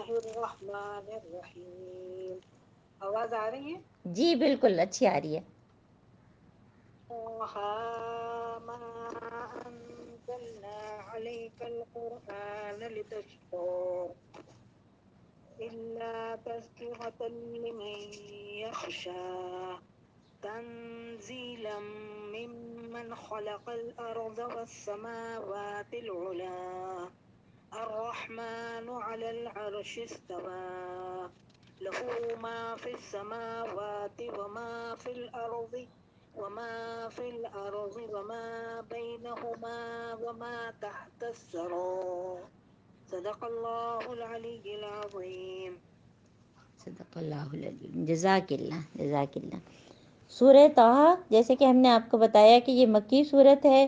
اللہ الرحمن الرحیم. آواز آ رہی ہے؟ جی بالکل اچھی آ رہی ہے. طه ما أنزلنا عليك القرآن لتشقى إلا تذكرة لمن يخشى تنزيلا ممن خلق الأرض والسماوات العلى الرحمن على العرش استوى له ما في السماوات وما في الأرض وما بينهما وما تحت الثرى. صدق اللہ العلی العظیم. صدق اللہ العظیم. جزاک اللہ جزاک اللہ. سورہ طٰہٰ جیسے کہ ہم نے آپ کو بتایا کہ یہ مکی صورت ہے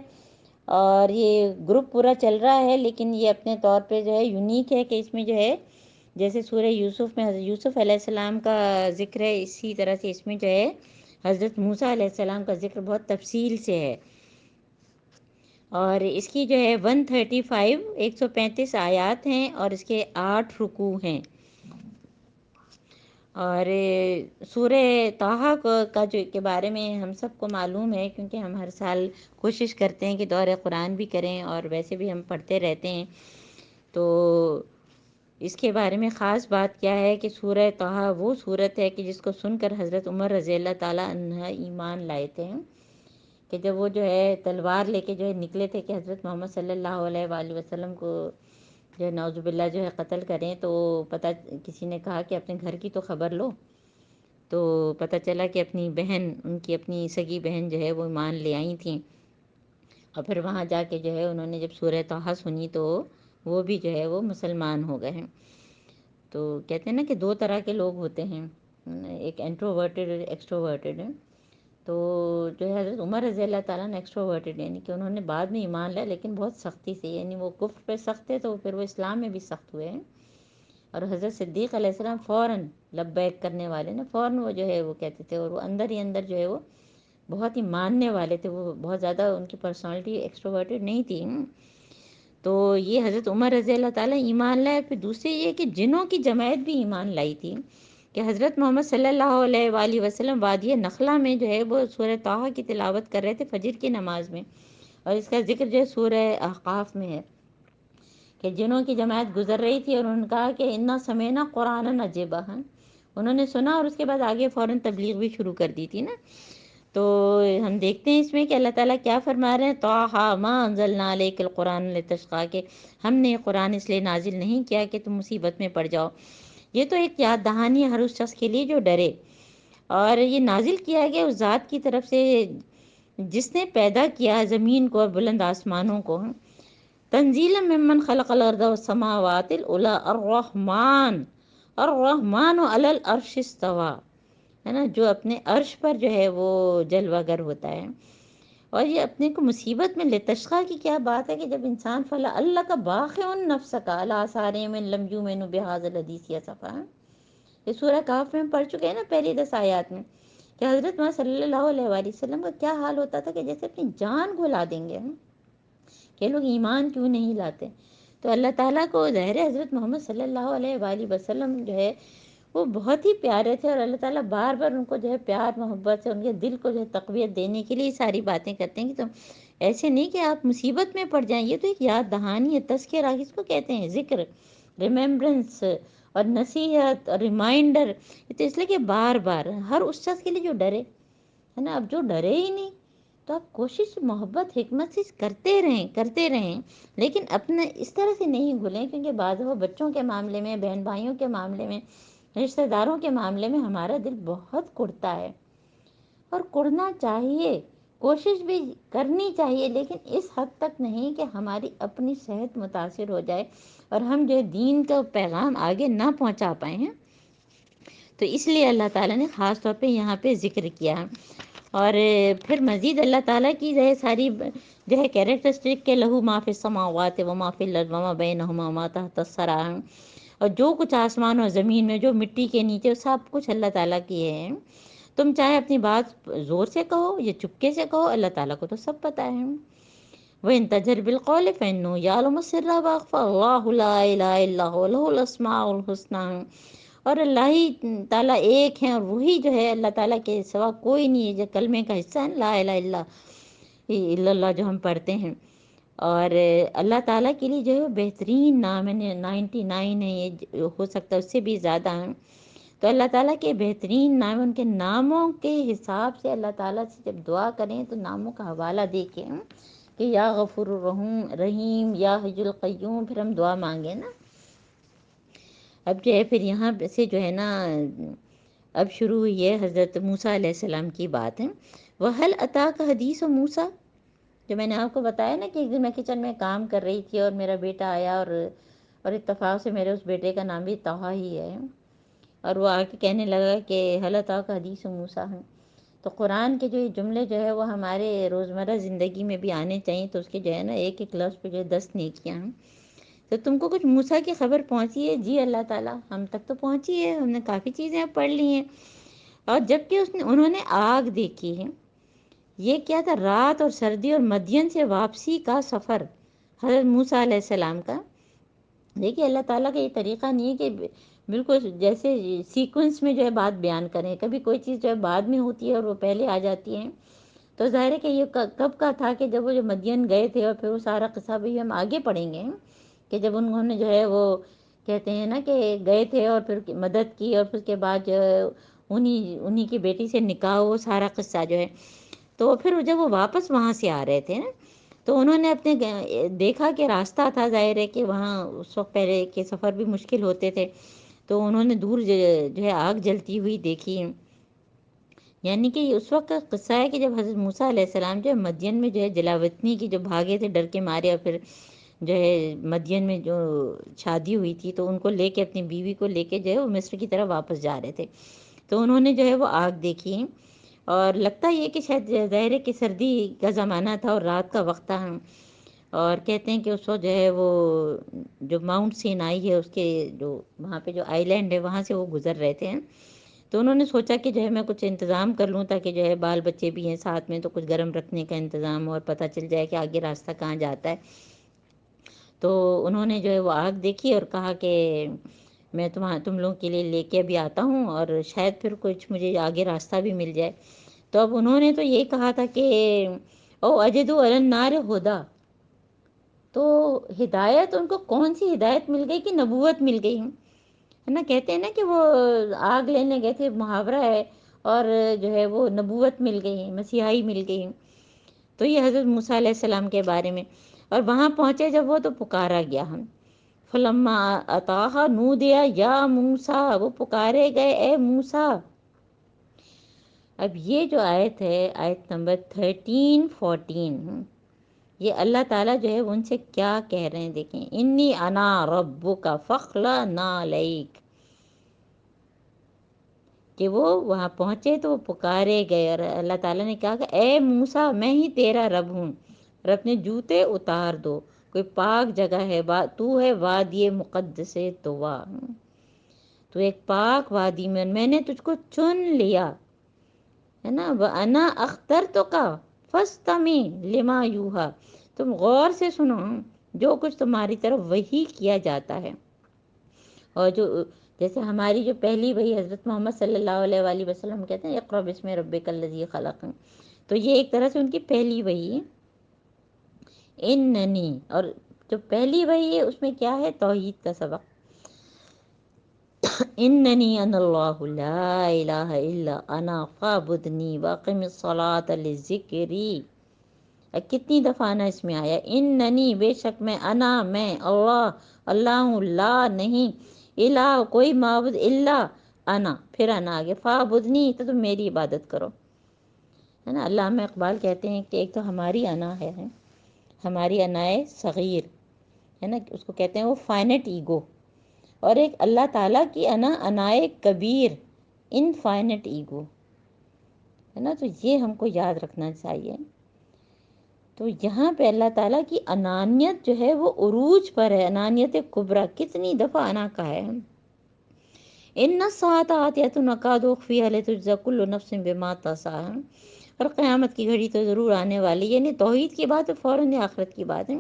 اور یہ گروپ پورا چل رہا ہے، لیکن یہ اپنے طور پہ جو ہے یونیک ہے کہ اس میں جو ہے جیسے سورہ یوسف میں حضرت یوسف علیہ السلام کا ذکر ہے، اسی طرح سے اس میں جو ہے حضرت موسیٰ علیہ السلام کا ذکر بہت تفصیل سے ہے. اور اس کی جو ہے 135 135 آیات ہیں اور اس کے 8 رکوع ہیں. اور سورہ طٰہٰ کا جو کے بارے میں ہم سب کو معلوم ہے، کیونکہ ہم ہر سال کوشش کرتے ہیں کہ دورہ قرآن بھی کریں اور ویسے بھی ہم پڑھتے رہتے ہیں. تو اس کے بارے میں خاص بات کیا ہے کہ سورہ طٰہٰ وہ سورت ہے کہ جس کو سن کر حضرت عمر رضی اللہ تعالیٰ عنہ ایمان لائے تھے، کہ جب وہ جو ہے تلوار لے کے جو ہے نکلے تھے کہ حضرت محمد صلی اللہ علیہ وآلہ وسلم کو جو ہے نعوذ باللہ جو ہے قتل کریں، تو پتہ کسی نے کہا کہ اپنے گھر کی تو خبر لو. تو پتہ چلا کہ اپنی بہن، ان کی اپنی سگی بہن جو ہے وہ ایمان لے آئی تھیں. اور پھر وہاں جا کے جو ہے انہوں نے جب سورہ طٰہٰ سنی تو وہ بھی جو ہے وہ مسلمان ہو گئے ہیں. تو کہتے ہیں نا کہ دو طرح کے لوگ ہوتے ہیں، ایک انٹروورٹڈ ایکسٹروورٹڈ ہے. تو جو ہے حضرت عمر رضی اللہ تعالیٰ نے ایکسٹروورٹڈ، یعنی کہ انہوں نے بعد میں ایمان لیا لیکن بہت سختی سے، یعنی وہ کفر پہ سخت تھے تو پھر وہ اسلام میں بھی سخت ہوئے ہیں. اور حضرت صدیق علیہ السلام فوراً لبیک کرنے والے نا، فوراً وہ جو ہے وہ کہتے تھے، اور وہ اندر ہی اندر جو ہے وہ بہت ہی ماننے والے تھے. وہ بہت زیادہ ان کی پرسنالٹی ایکسٹروورٹڈ نہیں تھی. تو یہ حضرت عمر رضی اللہ تعالیٰ ایمان لائے. پھر دوسرے یہ کہ جنوں کی جماعت بھی ایمان لائی تھی، کہ حضرت محمد صلی اللہ علیہ وآلہ وسلم وادی نخلہ میں جو ہے وہ سورہ طٰہٰ کی تلاوت کر رہے تھے فجر کی نماز میں، اور اس کا ذکر جو ہے سورہ احقاف میں ہے کہ جنوں کی جماعت گزر رہی تھی اور انہوں نے کہا کہ انا سمعنا قرآنا عجبا. انہوں نے سنا اور اس کے بعد آگے فوراً تبلیغ بھی شروع کر دی تھی نا. تو ہم دیکھتے ہیں اس میں کہ اللہ تعالیٰ کیا فرما رہے ہیں، طٰہٰ ما انزلنا علیک القرآن لتشقیٰ، کہ ہم نے یہ قرآن اس لیے نازل نہیں کیا کہ تم مصیبت میں پڑ جاؤ. یہ تو ایک یاد دہانی ہے ہر اس شخص کے لیے جو ڈرے. اور یہ نازل کیا گیا اس ذات کی طرف سے جس نے پیدا کیا زمین کو اور بلند آسمانوں کو. تنزیلا ممن خلق الارض والسماوات العلی الرحمن الرحمن علی العرش استوى، ہے نا، جو اپنے عرش پر جو ہے وہ جلوہ گر ہوتا ہے. اور یہ اپنے کو مصیبت میں لتشقیٰ کی کیا بات ہے کہ جب انسان فلا اللہ کا باخع نفس کا علی آثارہم ان لم یؤمنوا بہذا الحدیث اسفا. یہ سورہ کہف میں ہم پڑھ چکے ہیں نا پہلی 10 آیات میں، کہ حضرت محمد صلی اللہ علیہ وآلہ وسلم کا کیا حال ہوتا تھا کہ جیسے اپنی جان کو لا دیں گے کہ لوگ ایمان کیوں نہیں لاتے. تو اللہ تعالیٰ کو ظاہر ہے حضرت محمد صلی اللہ علیہ وآلہ وسلم جو ہے وہ بہت ہی پیارے تھے، اور اللہ تعالیٰ بار بار ان کو جو ہے پیار محبت سے ان کے دل کو جو ہے تقویت دینے کے لیے ساری باتیں کرتے ہیں. کہ تم ایسے نہیں کہ آپ مصیبت میں پڑ جائیں. یہ تو ایک یاد دہانی ہے، تذکرہ کس کو کہتے ہیں، ذکر، ریممبرنس اور نصیحت اور ریمائنڈر. یہ تو اس لیے کہ بار بار ہر اس شخص کے لیے جو ڈرے، ہے نا. اب جو ڈرے ہی نہیں تو آپ کوشش محبت حکمت سے کرتے رہیں لیکن اپنا اس طرح سے نہیں بھولیں، کیونکہ بعض وہ بچوں کے معاملے میں، بہن بھائیوں کے معاملے میں، رشتہ داروں کے معاملے میں ہمارا دل بہت کڑتا ہے. اور کڑنا چاہیے، کوشش بھی کرنی چاہیے، لیکن اس حد تک نہیں کہ ہماری اپنی صحت متاثر ہو جائے اور ہم جو ہے دین کا پیغام آگے نہ پہنچا پائیں ہیں. تو اس لیے اللہ تعالیٰ نے خاص طور پہ یہاں پہ ذکر کیا. اور پھر مزید اللہ تعالیٰ کی جو ہے ساری جو ہے کیریکٹرسٹک کے لہو ما فی السماوات و ما فی الارض وما بینہما وما تحت الثری، اور جو کچھ آسمان اور زمین میں، جو مٹی کے نیچے، سب کچھ اللہ تعالیٰ کی ہے. تم چاہے اپنی بات زور سے کہو یا چپکے سے کہو، اللہ تعالیٰ کو تو سب پتہ ہے. وَإِن تَجْهَرْ بِالْقَوْلِ فَإِنَّهُ يَعْلَمُ السِّرَّ وَأَخْفَى اللَّهُ لَا إِلَهَ إِلَّا هُوَ لَهُ الْأَسْمَاءُ الْحُسْنَى۔ اور اللہ ہی تعالیٰ ایک ہیں، اور وہی جو ہے اللہ تعالیٰ کے سوا کوئی نہیں ہے، جو کلمے کا حصہ ہے لا الہ الا اللہ جو ہم پڑھتے ہیں۔ اور اللہ تعالیٰ کے لیے جو ہے بہترین نام ہے، 99 ہے، یہ ہو سکتا ہے اس سے بھی زیادہ ہیں۔ تو اللہ تعالیٰ کے بہترین نام، ان کے ناموں کے حساب سے اللہ تعالیٰ سے جب دعا کریں تو ناموں کا حوالہ دے کے کہ یا غفور رحیم، یا حی القیوم، پھر ہم دعا مانگیں نا۔ اب جو ہے پھر یہاں سے جو ہے نا اب شروع ہوئی ہے حضرت موسیٰ علیہ السلام کی بات ہے۔ وَهَلْ أَتَاكَ حَدِيثُ موسیٰ، جو میں نے آپ کو بتایا نا کہ ایک دن میں کچن میں کام کر رہی تھی اور میرا بیٹا آیا، اور اتفاق سے میرے اس بیٹے کا نام بھی طٰہٰ ہی ہے، اور وہ آ کے کہنے لگا کہ هَلْ أَتَاكَ حَدِيثُ موسیٰ ہے۔ تو قرآن کے جو یہ جملے جو ہے وہ ہمارے روزمرہ زندگی میں بھی آنے چاہیے، تو اس کے جو ہے نا ایک ایک لفظ پہ جو ہے 10 نیکیاں ہیں۔ تو تم کو کچھ موسیٰ کی خبر پہنچی ہے؟ جی اللہ تعالیٰ ہم تک تو پہنچی ہے، ہم نے کافی چیزیں اب پڑھ لی ہیں۔ اور جبکہ انہوں نے آگ دیکھی ہے۔ یہ کیا تھا؟ رات اور سردی اور مدین سے واپسی کا سفر حضرت موسیٰ علیہ السلام کا۔ دیکھیے اللہ تعالیٰ کا یہ طریقہ نہیں ہے کہ بالکل جیسے سیکوینس میں جو ہے بات بیان کریں، کبھی کوئی چیز جو ہے بعد میں ہوتی ہے اور وہ پہلے آ جاتی ہے۔ تو ظاہر ہے کہ یہ کب کا تھا کہ جب وہ جو مدین گئے تھے، اور پھر وہ سارا قصہ بھی ہم آگے پڑھیں گے کہ جب انہوں نے جو ہے وہ کہتے ہیں نا کہ گئے تھے اور پھر مدد کی، اور پھر اس کے بعد جو ہے انہی کی بیٹی سے نکاح، وہ سارا قصہ جو ہے۔ تو پھر جب وہ واپس وہاں سے آ رہے تھے نا، تو انہوں نے اپنے دیکھا کہ راستہ تھا، ظاہر ہے کہ وہاں اس وقت پہلے کے سفر بھی مشکل ہوتے تھے، تو انہوں نے دور جو ہے آگ جلتی ہوئی دیکھی۔ یعنی کہ اس وقت کا قصہ ہے کہ جب حضرت موسیٰ علیہ السلام جو ہے مدین میں جو ہے جلاوطنی کی جو بھاگے تھے ڈر کے مارے، اور پھر جو ہے مدین میں جو شادی ہوئی تھی تو ان کو لے کے، اپنی بیوی کو لے کے جو ہے وہ مصر کی طرف واپس جا رہے تھے، تو انہوں نے جو ہے وہ آگ دیکھی۔ اور لگتا یہ کہ شاید ظاہر ہے کہ سردی کا زمانہ تھا اور رات کا وقت تھا، اور کہتے ہیں کہ اس وقت جو ہے وہ جو ماؤنٹ سینائی ہے اس کے جو وہاں پہ جو آئی لینڈ ہے وہاں سے وہ گزر رہے تھے۔ تو انہوں نے سوچا کہ جو ہے میں کچھ انتظام کر لوں، تاکہ جو ہے بال بچے بھی ہیں ساتھ میں، تو کچھ گرم رکھنے کا انتظام، اور پتہ چل جائے کہ آگے راستہ کہاں جاتا ہے۔ تو انہوں نے جو ہے وہ آگ دیکھی اور کہا کہ میں تم لوگوں کے لیے لے کے ابھی آتا ہوں، اور شاید پھر کچھ مجھے آگے راستہ بھی مل جائے۔ تو اب انہوں نے تو یہی کہا تھا کہ او اجدو علی النار ہدا، تو ہدایت ان کو کون سی ہدایت مل گئی کہ نبوت مل گئی ہے نا۔ کہتے ہیں نا کہ وہ آگ لینے گئے تھے، محاورہ ہے، اور جو ہے وہ نبوت مل گئی، مسیحائی مل گئی۔ تو یہ حضرت موسیٰ علیہ السلام کے بارے میں۔ اور وہاں پہنچے جب وہ، تو پکارا گیا ہم فلما اتاہا نودیا یا موسیٰ، وہ پکارے گئے اے موسیٰ۔ اب یہ جو آیت ہے، آیت نمبر 13-14، یہ اللہ تعالیٰ جو ہے ان سے کیا کہہ رہے ہیں، دیکھیں، انی انا ربک فاخلع علیک، کہ وہ وہاں پہنچے تو وہ پکارے گئے، اور اللہ تعالیٰ نے کہا کہ اے موسیٰ میں ہی تیرا رب ہوں، اور اپنے جوتے اتار دو، کوئی پاک جگہ ہے، تو ہے وادی مقدس طویٰ، تو ایک پاک وادی میں نے تجھ کو چن لیا ہے نا۔ وَأَنَا أَخْتَرْتُكَ فَاسْتَمِعْ لِمَا يُوحَىٰ، تم غور سے سنو جو کچھ تمہاری طرف وحی کیا جاتا ہے۔ اور جو جیسے ہماری جو پہلی وحی حضرت محمد صلی اللہ علیہ وآلہ وسلم کہتے ہیں اقرأ بسم ربک الذی خلق، تو یہ ایک طرح سے ان کی پہلی وحی ہے۔ اننی، اور جو پہلی وحی ہے اس میں کیا ہے؟ توحید کا سبق۔ اننی انا اللہ لا الہ الا انا فاعبدنی واقم الصلاۃ لذکری۔ کتنی دفعہ انا اس میں آیا، اننی بے شک میں، انا میں، اللہ ہوں، لا نہیں، الہ کوئی معبود، الا انا، پھر انا آگے، فاعبدنی تو تم میری عبادت کرو ہے نا۔ علامہ اقبال کہتے ہیں کہ ایک تو ہماری انا ہے، ہماری انائے صغیر ہے نا، اس کو کہتے ہیں وہ فائنٹ ایگو، اور ایک اللہ تعالیٰ کی انا، انائے کبیر، انفائنٹ ایگو ہے نا۔ تو یہ ہم کو یاد رکھنا چاہیے۔ تو یہاں پہ اللہ تعالیٰ کی انانیت جو ہے وہ عروج پر ہے، انانیت کبریٰ، کتنی دفعہ انا کا ہے۔ ان الساعۃ آتیۃ اکاد اخفیہا لتجزی کل نفس بما تسعی، اور قیامت کی گھڑی تو ضرور آنے والی، یعنی توحید کی بات فوراً آخرت کی بات ہے،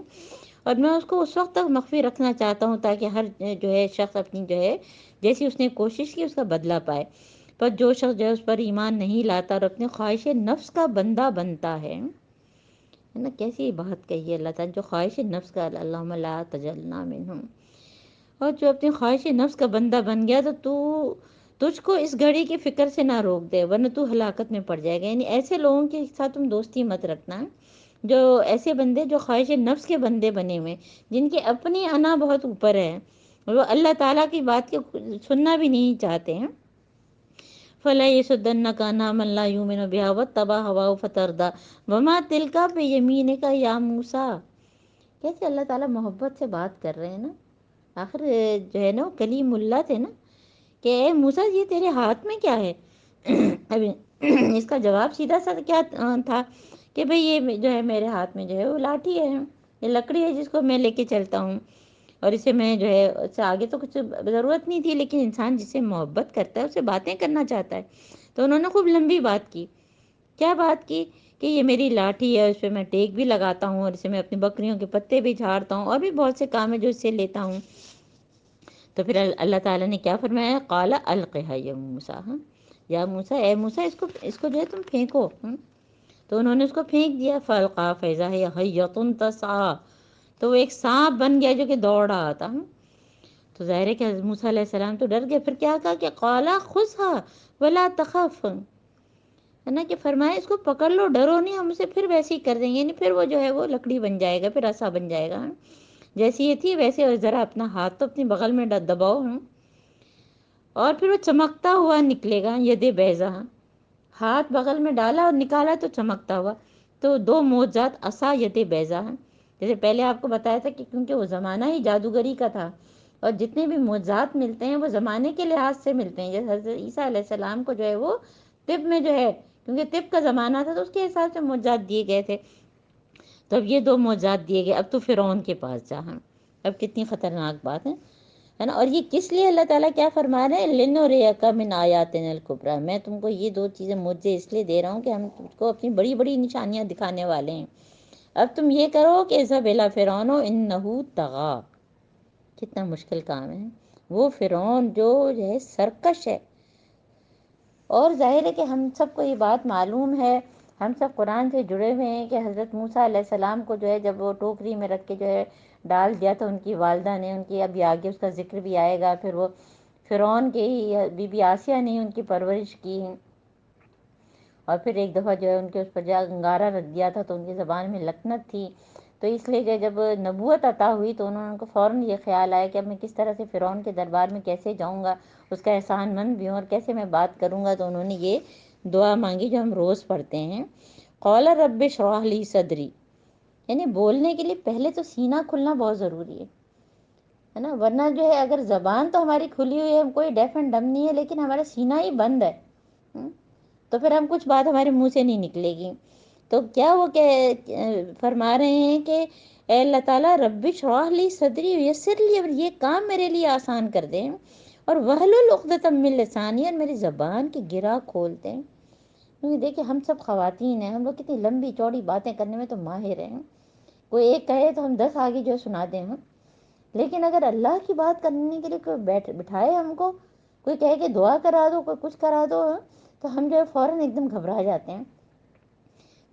اور میں اس کو اس وقت تک مخفی رکھنا چاہتا ہوں تاکہ ہر جو ہے شخص اپنی جو ہے جیسی اس نے کوشش کی اس کا بدلہ پائے۔ پر جو شخص جو ہے اس پر ایمان نہیں لاتا اور اپنے خواہش نفس کا بندہ بنتا ہے نا، کیسی بات کہی ہے اللہ تعالیٰ، جو خواہش نفس کا، اللہم لا تجلنا منہم، اور جو اپنی خواہش نفس کا بندہ بن گیا تو تجھ کو اس گھڑی کی فکر سے نہ روک دے ورنہ تو ہلاکت میں پڑ جائے گا۔ یعنی ایسے لوگوں کے ساتھ تم دوستی مت رکھنا، جو ایسے بندے جو خواہش نفس کے بندے بنے ہوئے، جن کی اپنی انا بہت اوپر ہے، وہ اللہ تعالیٰ کی بات کے سننا بھی نہیں چاہتے ہیں۔ فَلَا يَصُدَّنَّكَ عَنْهَا مَن لَّا يُؤْمِنُ بِهَا وَاتَّبَعَ هَوَاهُ فَتَرْدَىٰ وَمَا تِلْكَ بِيَمِينِكَ يَا موسیٰ۔ کیسے اللہ تعالیٰ محبت سے بات کر رہے ہیں نا، آخر جو ہے نا کلیم اللہ تھے نا، کہ اے موسیٰ یہ تیرے ہاتھ میں کیا ہے؟ ابھی اس کا جواب سیدھا سا کیا تھا کہ بھئی یہ جو ہے میرے ہاتھ میں جو ہے وہ لاٹھی ہے، یہ لکڑی ہے جس کو میں لے کے چلتا ہوں، اور اسے میں جو ہے اس سے آگے تو کچھ ضرورت نہیں تھی، لیکن انسان جس سے محبت کرتا ہے اس سے باتیں کرنا چاہتا ہے، تو انہوں نے خوب لمبی بات کی۔ کیا بات کی؟ کہ یہ میری لاٹھی ہے، اس پہ میں ٹیک بھی لگاتا ہوں، اور اسے میں اپنی بکریوں کے پتے بھی جھاڑتا ہوں، اور بھی بہت سے کام ہیں جو اس سے لیتا ہوں۔ تو پھر اللہ تعالیٰ نے کیا فرمایا؟ قال القھا یا موسیٰ، یا موسیٰ اے موسیٰ اس کو جو ہے تم پھینکو۔ تو انہوں نے اس کو پھینک دیا، فالقا فاذا ہی حیۃ تسعیٰ، تو وہ ایک سانپ بن گیا جو کہ دوڑ رہا تھا۔ تو ظاہر ہے کہ حضرت موسیٰ علیہ السلام تو ڈر گئے، پھر کیا کہا کہ قال خذھا ولا تخف، ہے نا، کہ فرمایا اس کو پکڑ لو، ڈرو نہیں، ہم اسے پھر ویسے ہی کر دیں گے، یعنی پھر وہ جو ہے وہ لکڑی بن جائے گا، پھر عصا بن جائے گا، جیسی یہ تھی ویسے، ذرا اپنا ہاتھ تو اپنی بغل میں دباؤ، اور پھر وہ چمکتا ہوا نکلے گا، ید بیضا، ہاتھ بغل میں ڈالا اور نکالا تو چمکتا ہوا۔ تو دو معجزات عصا ید بیضا ہیں، جیسے پہلے آپ کو بتایا تھا کہ کیونکہ وہ زمانہ ہی جادوگری کا تھا، اور جتنے بھی معجزات ملتے ہیں وہ زمانے کے لحاظ سے ملتے ہیں، جیسے حضرت عیسیٰ علیہ السلام کو جو ہے وہ طب میں جو ہے، کیونکہ طب کا زمانہ تھا تو اس کے حساب سے معجزات دیے گئے تھے، تو اب یہ دو معجزات دیے گئے۔ اب تو فرعون کے پاس جا، اب کتنی خطرناک بات ہے نا، اور یہ کس لیے اللہ تعالیٰ کیا فرما رہے ہیں؟ لِنُرِيَكَ مِنْ آيَاتِنَا الْكُبْرىٰ، میں تم کو یہ دو چیزیں معجزے اس لیے دے رہا ہوں کہ ہم تم کو اپنی بڑی بڑی نشانیاں دکھانے والے ہیں۔ اب تم یہ کرو کہ اذهب إلى فرعون إنه طغى، کتنا مشکل کام ہے، وہ فرعون جو ہے سرکش ہے۔ اور ظاہر ہے کہ ہم سب کو یہ بات معلوم ہے، ہم سب قرآن سے جڑے ہوئے ہیں کہ حضرت موسیٰ علیہ السلام کو جو ہے جب وہ ٹوکری میں رکھ کے جو ہے ڈال دیا تو ان کی والدہ نے، ان کی ابھی آگے اس کا ذکر بھی آئے گا، پھر وہ فرعون کے ہی بی بی آسیہ نے ان کی پرورش کی، اور پھر ایک دفعہ جو ہے ان کے اس پر جا انگارہ رکھ دیا تھا تو ان کی زبان میں لکنت تھی، تو اس لیے جو جب نبوت عطا ہوئی تو ان کو فوراً یہ خیال آیا کہ اب میں کس طرح سے فرعون کے دربار میں کیسے جاؤں گا، اس کا احسان مند بھی ہوں اور کیسے میں بات کروں گا، تو انہوں نے یہ دعا مانگی جو ہم روز پڑھتے ہیں، قال رب اشرح لی صدری، یعنی بولنے کے لیے پہلے تو سینہ کھلنا بہت ضروری ہے نا، ورنہ جو ہے اگر زبان تو ہماری کھلی ہوئی ہے، کوئی ڈیف اینڈ ڈم نہیں ہے، لیکن ہمارا سینہ ہی بند ہے، تو پھر ہم کچھ بات ہمارے منہ سے نہیں نکلے گی۔ تو کیا وہ فرما رہے ہیں کہ اے اللہ تعالیٰ رب اشرح لی صدری ویسر لی، اور یہ کام میرے لیے آسان کر دیں، اور واحلل عقدۃ من لسانی، اور میری زبان کی گرہ کھول دیں، کیونکہ دیکھیں ہم سب خواتین ہیں، ہم لوگ کتنی لمبی چوڑی باتیں کرنے میں تو ماہر ہیں، کوئی ایک کہے تو ہم 10 آگے جو سنا دیں ہم، لیکن اگر اللہ کی بات کرنے کے لیے کوئی بٹھائے ہم کو، کوئی کہے کہ دعا کرا دو، کوئی کچھ کرا دو، تو ہم جو ہے فوراً ایک دم گھبرا جاتے ہیں۔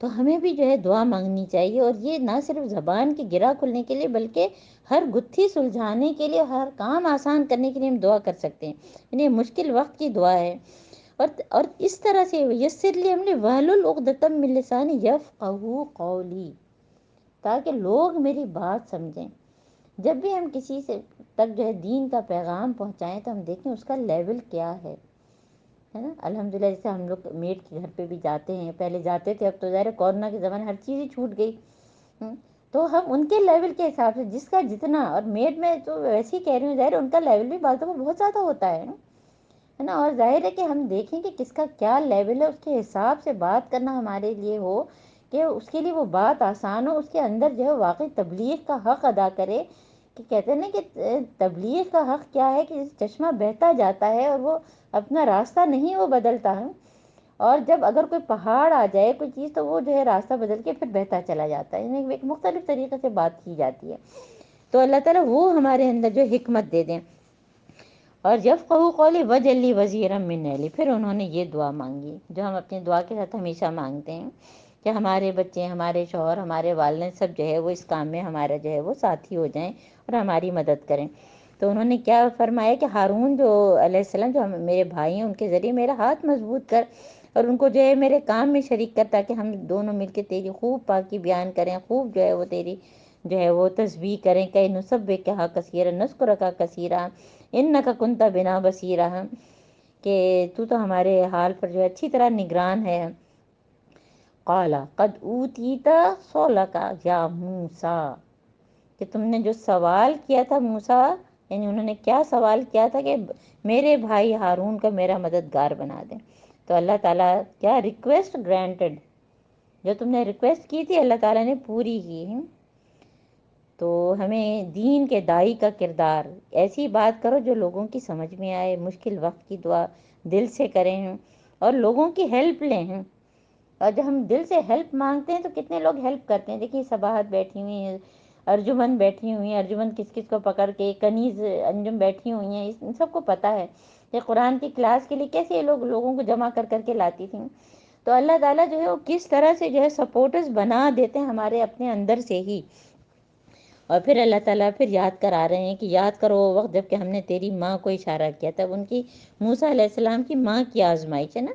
تو ہمیں بھی جو ہے دعا مانگنی چاہیے، اور یہ نہ صرف زبان کی گرہ کھلنے کے لیے بلکہ ہر گتھی سلجھانے کے لیے، ہر کام آسان کرنے کے لیے ہم دعا کر سکتے ہیں، یعنی مشکل وقت کی دعا ہے۔ اور اس طرح سے یسر لی، ہم نے واحلل عقدۃ من لسانی یفقہوا قولی، تاکہ لوگ میری بات سمجھیں۔ جب بھی ہم کسی سے تک جو ہے دین کا پیغام پہنچائیں تو ہم دیکھیں اس کا لیول کیا ہے نا۔ الحمدللہ جیسے ہم لوگ میٹ کے گھر پہ بھی جاتے ہیں، پہلے جاتے تھے، اب تو ظاہر کورونا کے زمانے ہر چیز ہی چھوٹ گئی، تو ہم ان کے لیول کے حساب سے جس کا جتنا، اور میٹ میں تو ویسے ہی کہہ رہی ہوں، ظاہر ان کا لیول بھی باتوں میں بہت زیادہ ہوتا ہے نا، اور ظاہر ہے کہ ہم دیکھیں کہ کس کا کیا لیول ہے، اس کے حساب سے بات کرنا ہمارے لیے ہو کہ اس کے لیے وہ بات آسان ہو، اس کے اندر جو ہے واقعی تبلیغ کا حق ادا کرے، کہ کہتے ہیں نا کہ تبلیغ کا حق کیا ہے، کہ چشمہ بہتا جاتا ہے اور وہ اپنا راستہ نہیں وہ بدلتا ہے، اور جب اگر کوئی پہاڑ آ جائے کوئی چیز تو وہ جو ہے راستہ بدل کے پھر بہتا چلا جاتا ہے، یعنی ایک مختلف طریقے سے بات کی جاتی ہے. تو اللہ تعالیٰ وہ ہمارے اندر جو حکمت دے دیں. اور یفقہوا قولی واجعل لی وزیرا من اہلی، پھر انہوں نے یہ دعا مانگی جو ہم اپنی دعا کے ساتھ ہمیشہ مانگتے ہیں کہ ہمارے بچے، ہمارے شوہر، ہمارے والدین سب جو ہے وہ اس کام میں ہمارا جو ہے وہ ساتھی ہو جائیں اور ہماری مدد کریں. تو انہوں نے کیا فرمایا کہ ہارون جو علیہ السلام جو میرے بھائی ہیں ان کے ذریعے میرا ہاتھ مضبوط کر اور ان کو جو ہے میرے کام میں شریک کر، تاکہ ہم دونوں مل کے تیری خوب پاکی بیان کریں، خوب جو ہے وہ تیری جو ہے وہ تسبیح کریں. کہ نسبحک کثیرا نذکرک کثیرا انک کنت بنا بصیرا، کہ تو تو ہمارے حال پر جو ہے اچھی طرح نگران ہے. قال قد اوتیت سؤلک یا موسیٰ، کہ تم نے جو سوال کیا تھا موسیٰ، یعنی انہوں نے کیا سوال کیا تھا کہ میرے بھائی ہارون کو میرا مددگار بنا دیں. تو اللہ تعالیٰ کیا ریکویسٹ گرانٹڈ، جو تم نے ریکویسٹ کی تھی اللہ تعالیٰ نے پوری کی. تو ہمیں دین کے داعی کا کردار، ایسی بات کرو جو لوگوں کی سمجھ میں آئے، مشکل وقت کی دعا دل سے کریں ہیں اور لوگوں کی ہیلپ لیں ہیں. اور جب ہم دل سے ہیلپ مانگتے ہیں تو کتنے لوگ ہیلپ کرتے ہیں. دیکھیے صباحت بیٹھی ہوئی ہیں، ارجمن بیٹھی ہوئی ہیں، ارجمن کس کس کو پکڑ کے، کنیز انجم بیٹھی ہوئی ہیں، ان سب کو پتہ ہے کہ قرآن کی کلاس کے لیے کیسے یہ لوگوں کو جمع کر کر کے لاتی تھیں. تو اللہ تعالیٰ جو ہے وہ کس طرح سے جو ہے سپورٹرز بنا دیتے ہیں ہمارے اپنے اندر سے ہی. اور پھر اللہ تعالیٰ پھر یاد کرا رہے ہیں کہ یاد کرو وہ وقت جب کہ ہم نے تیری ماں کو اشارہ کیا تھا. ان کی موسیٰ علیہ السلام کی ماں کی آزمائش ہے نا،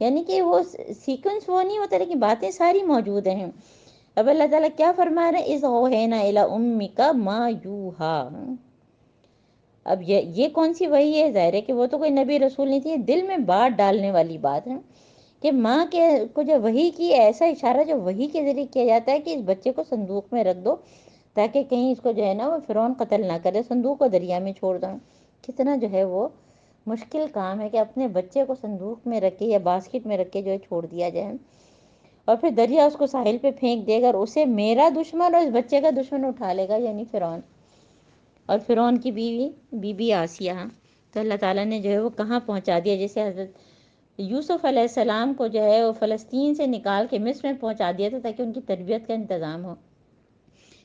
یعنی کہ وہ سیکوینس وہ نہیں ہوتا لیکن باتیں ساری موجود ہیں. اب اللہ تعالیٰ کیا فرما رہے ہیں، اذ اوحینا الی امک ما یوحی. اب یہ کون سی وحی ہے؟ ظاہر ہے کہ وہ تو کوئی نبی رسول نہیں تھی، دل میں بات ڈالنے والی بات ہے کہ ماں کے کو جو وحی کی، ایسا اشارہ جو وحی کے ذریعے کیا جاتا ہے کہ اس بچے کو صندوق میں رکھ دو تاکہ کہیں اس کو جو ہے نا وہ فرعون قتل نہ کرے، صندوق کو دریا میں چھوڑ دوں. کتنا جو ہے وہ مشکل کام ہے کہ اپنے بچے کو صندوق میں رکھ کے یا باسکٹ میں رکھ کے جو ہے چھوڑ دیا جائے، اور پھر دریا اس کو ساحل پہ پھینک دے گا اور اسے میرا دشمن اور اس بچے کا دشمن اٹھا لے گا، یعنی فرعون اور فرعون کی بی بی آسیہ. تو اللہ تعالیٰ نے جو ہے وہ کہاں پہنچا دیا. جیسے حضرت یوسف علیہ السلام کو جو ہے وہ فلسطین سے نکال کے مصر میں پہنچا دیا تھا تاکہ ان کی تربیت کا انتظام ہو.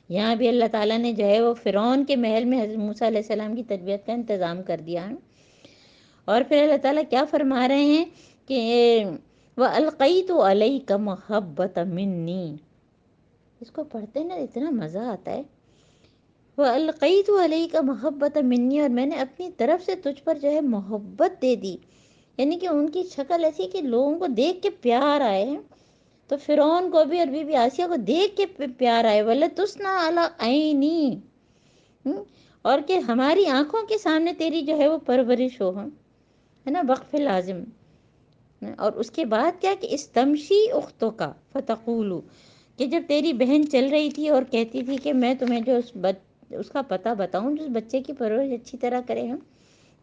یہاں بھی اللہ تعالیٰ نے جو ہے وہ فرعون کے محل میں حضرت موسیٰ علیہ السلام کی تربیت کا انتظام کر دیا ہے. اور پھر اللہ تعالیٰ کیا فرما رہے ہیں کہ وَأَلْقَيْتُ عَلَيْكَ مَحَبَّةً مِّنِّي. اس کو پڑھتے نا اتنا مزہ آتا ہے. وَأَلْقَيْتُ عَلَيْكَ مَحَبَّةً مِّنِّي، اور میں نے اپنی طرف سے تجھ پر جو ہے محبت دے دی، یعنی کہ ان کی شکل ایسی کہ لوگوں کو دیکھ کے پیار آئے. تو فرعون کو بھی اور بی بی آسیہ کو دیکھ کے پیار آئے. وَلَتُسْنَا عَلَىٰ عَيْنِي، اور کہ ہماری آنکھوں کے سامنے تیری جو ہے وہ پرورش ہو، ہے نا، وقف لازم. اور اس کے بعد کیا کہ استمشی اختوں کا فتقولو، کہ جب تیری بہن چل رہی تھی اور کہتی تھی کہ میں تمہیں جو اس کا پتہ بتاؤں جو اس بچے کی پرورش اچھی طرح کرے ہم،